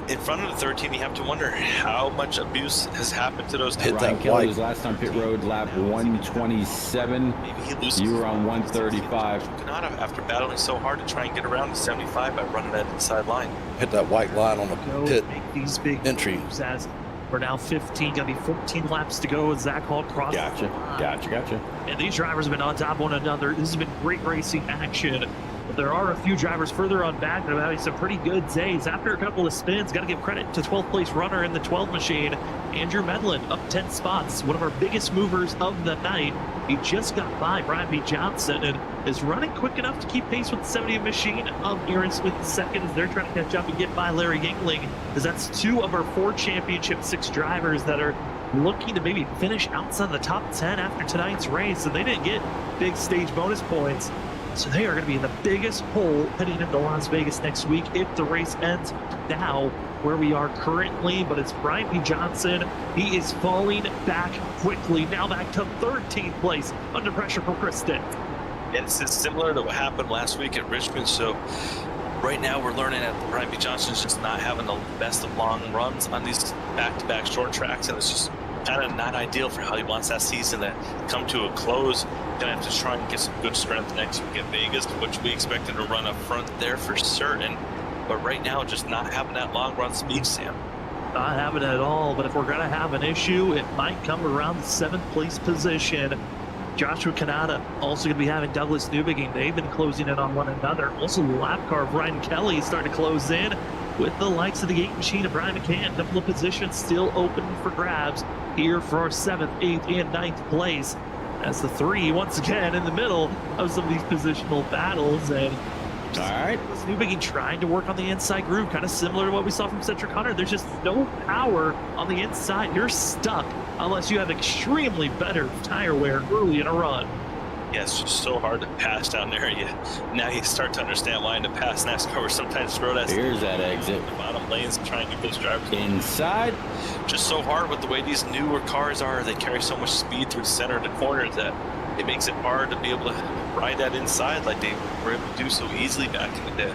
[SPEAKER 4] in front of the 13. You have to wonder how much abuse has happened to those.
[SPEAKER 3] Hit
[SPEAKER 2] Ryan
[SPEAKER 3] that
[SPEAKER 2] Kelly
[SPEAKER 3] white.
[SPEAKER 2] was last on pit road, lap 127.
[SPEAKER 4] Maybe he loses.
[SPEAKER 2] You were on 135.
[SPEAKER 4] Kanata, after battling so hard to try and get around the 75 by running that inside line.
[SPEAKER 3] Hit that white line on the
[SPEAKER 1] Go
[SPEAKER 3] pit
[SPEAKER 1] make these big
[SPEAKER 3] entry.
[SPEAKER 1] moves as we're now 15, gonna be 14 laps to go as Zach Hall crosses.
[SPEAKER 2] Gotcha.
[SPEAKER 1] And these drivers have been on top of one another. This has been great racing action. But there are a few drivers further on back that are having some pretty good days. After a couple of spins, got to give credit to 12th place runner in the 12 machine, Andrew Medlin, up 10 spots. One of our biggest movers of the night. He just got by Brian B. Johnson and is running quick enough to keep pace with the 70 machine of Aaron Smith II as they're trying to catch up and get by Larry Yingling, because that's 2 of our 4 championship 6 drivers that are looking to maybe finish outside the top 10 after tonight's race, and they didn't get big stage bonus points. So they are going to be in the biggest hole heading into Las Vegas next week if the race ends now where we are currently. But it's Brian P. Johnson. He is falling back quickly. Now back to 13th place under pressure from Kristen.
[SPEAKER 4] And this is similar to what happened last week at Richmond. So right now we're learning that Brian P. Johnson's just not having the best of long runs on these back-to-back short tracks, and it's just kind of not ideal for how he wants that season to come to a close. Gonna have to try and get some good strength next week at Vegas, which we expected to run up front there for certain. But right now, just not having that long run speed, Sam.
[SPEAKER 1] Not having it at all, but if we're gonna have an issue, it might come around the 7th place position. Joshua Kanata also going to be having Douglas Newbegin. They've been closing in on one another. Also, the lap car of Ryan Kelly is starting to close in with the likes of the gate machine of Brian McCann. A couple of positions still open for grabs here for our 7th, 8th, and 9th place. As the 3 once again in the middle of some of these positional battles. And
[SPEAKER 2] all right,
[SPEAKER 1] Newbegin trying to work on the inside groove, kind of similar to what we saw from Cedric Hunter. There's just no power on the inside. You're stuck unless you have extremely better tire wear early in a run.
[SPEAKER 4] Yeah, it's just so hard to pass down there. Now you start to understand why in the past NASCAR were sometimes throw that.
[SPEAKER 2] Here's that exit.
[SPEAKER 4] The bottom lanes and try and get those drivers
[SPEAKER 2] inside.
[SPEAKER 4] Just so hard with the way these newer cars are. They carry so much speed through the center of the corners that it makes it hard to be able to ride that inside like they were able to do so easily back in the day.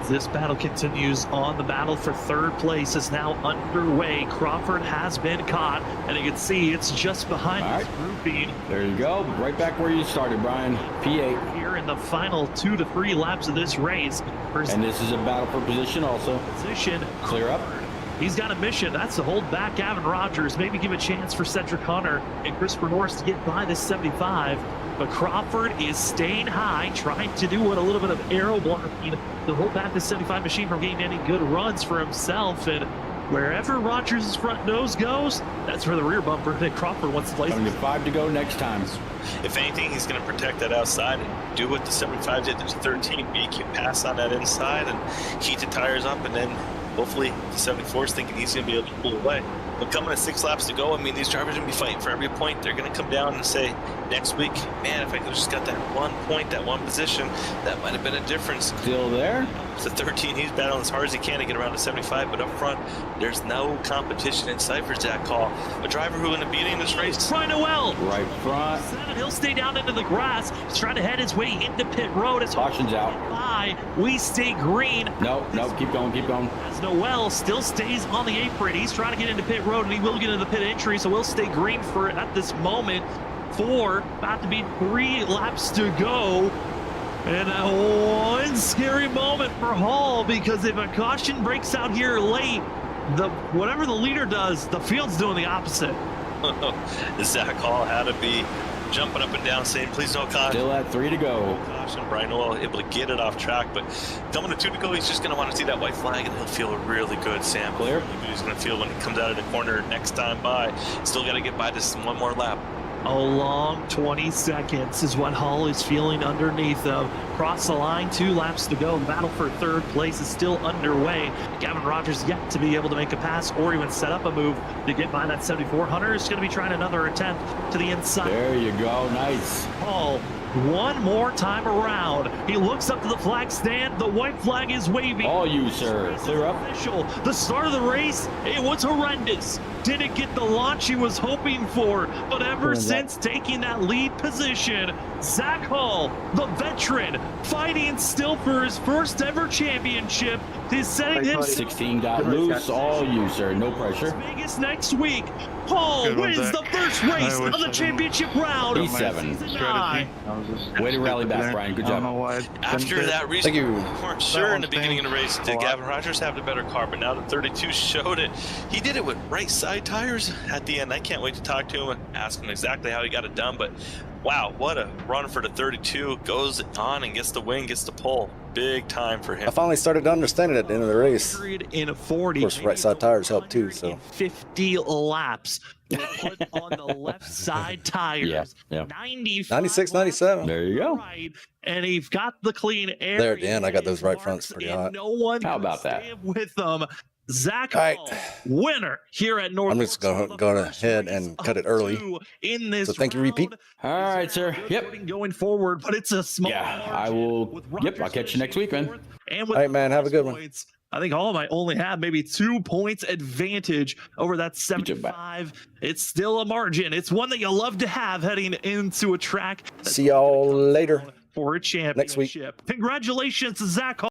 [SPEAKER 1] This battle continues on. The battle for 3rd place is now underway. Crawford has been caught, and you can see it's just behind this grouping.
[SPEAKER 2] There you go. Right back where you started, Brian. P8.
[SPEAKER 1] Here in the final 2 to 3 laps of this race.
[SPEAKER 2] And this is a battle for position also.
[SPEAKER 1] Position.
[SPEAKER 2] Clear up.
[SPEAKER 1] He's got a mission. That's to hold back Gavin Rogers. Maybe give a chance for Cedric Hunter and Christopher Norris to get by this 75. But Crawford is staying high, trying to do a little bit of aero blocking to hold back the 75 machine from getting any good runs for himself. And wherever Rogers' front nose goes, that's where the rear bumper that Crawford wants to place.
[SPEAKER 2] Coming to 5 to go next time.
[SPEAKER 4] If anything, he's going to protect that outside and do what the 75 did to the 13, make you pass on that inside and heat the tires up, and then hopefully the 74 is thinking he's going to be able to pull away. But coming to 6 laps to go, I mean, these drivers are going to be fighting for every point. They're going to come down and say, next week, man, if I could have just got that 1 point, that 1 position, that might have been a difference.
[SPEAKER 2] Still there?
[SPEAKER 4] It's the 13, he's battling as hard as he can to get around to 75, but up front, there's no competition in sight for Zach Hall. A driver who ended up beating this race.
[SPEAKER 1] Trying to well.
[SPEAKER 2] Right front.
[SPEAKER 1] He'll stay down into the grass. He's trying to head his way into pit road. As
[SPEAKER 2] caution's out.
[SPEAKER 1] We stay green.
[SPEAKER 2] No, keep going, keep going.
[SPEAKER 1] As Noel still stays on the apron. He's trying to get into pit road, and he will get into the pit entry, so we'll stay green for it at this moment. 4, about to be 3 laps to go. And one scary moment for Hall, because if a caution breaks out here late, whatever the leader does, the field's doing the opposite.
[SPEAKER 4] Zach Hall had to be jumping up and down saying, please no caution.
[SPEAKER 2] Still at 3 to go.
[SPEAKER 4] Caution. Brian Noel able to get it off track, but coming to 2 to go, he's just going to want to see that white flag, and he'll feel really good, Sam.
[SPEAKER 2] Clear.
[SPEAKER 4] He's going to feel when he comes out of the corner next time by. Still got to get by this 1 more lap.
[SPEAKER 1] A long 20 seconds is what Hall is feeling underneath them. Cross the line, 2 laps to go. The battle for 3rd place is still underway. Gavin Rogers yet to be able to make a pass or even set up a move to get by that 74. Hunter is going to be trying another attempt to the inside.
[SPEAKER 2] There you go, nice.
[SPEAKER 1] Hall, 1 more time around. He looks up to the flag stand. The white flag is waving.
[SPEAKER 2] All you, sir. Clear up.
[SPEAKER 1] Official. The start of the race, it was horrendous. Didn't get the launch he was hoping for, but ever since taking that lead position, Zach Hall, the veteran, fighting still for his first ever championship, is setting him
[SPEAKER 2] 16 got loose. All you, sir. No pressure.
[SPEAKER 1] Vegas next week. Hall wins the first race of the championship round.
[SPEAKER 2] P7. Way to rally back, Brian. Good job.
[SPEAKER 4] After that reason,
[SPEAKER 3] Thank you.
[SPEAKER 4] we weren't sure in the beginning of the race did Gavin Rogers have the better car, but now the 32 showed it. He did it with right side tires at the end. I can't wait to talk to him and ask him exactly how he got it done, but wow, what a run for the 32. Goes on and gets the win, gets the pole. Big time for him.
[SPEAKER 3] I finally started to understand it at the end of the race.
[SPEAKER 1] In 40.
[SPEAKER 3] Of course, right side tires help too. So
[SPEAKER 1] 50 laps were put on the left side tires.
[SPEAKER 2] Yeah.
[SPEAKER 3] 96, 97.
[SPEAKER 2] There you go.
[SPEAKER 1] Right, and he's got the clean air.
[SPEAKER 3] There at the end, I got those right fronts pretty hot.
[SPEAKER 1] No one
[SPEAKER 2] How about that?
[SPEAKER 1] with them. Zach
[SPEAKER 3] All right.
[SPEAKER 1] Hall, winner here at North.
[SPEAKER 3] I'm just going to go ahead and cut it early.
[SPEAKER 1] In this
[SPEAKER 3] So thank you, Repeat.
[SPEAKER 1] round.
[SPEAKER 2] All right, sir. Yep.
[SPEAKER 1] Going forward, but it's a small.
[SPEAKER 2] Yeah, I will. Yep, I'll catch you next week, man.
[SPEAKER 1] And
[SPEAKER 3] All right, man. Have a good one.
[SPEAKER 1] I think Hall might only have maybe 2 points advantage over that
[SPEAKER 2] job,
[SPEAKER 1] 75. It's still a margin. It's one that you love to have heading into a track.
[SPEAKER 3] See y'all later.
[SPEAKER 1] For a championship.
[SPEAKER 3] Next week.
[SPEAKER 1] Congratulations, Zach Hall.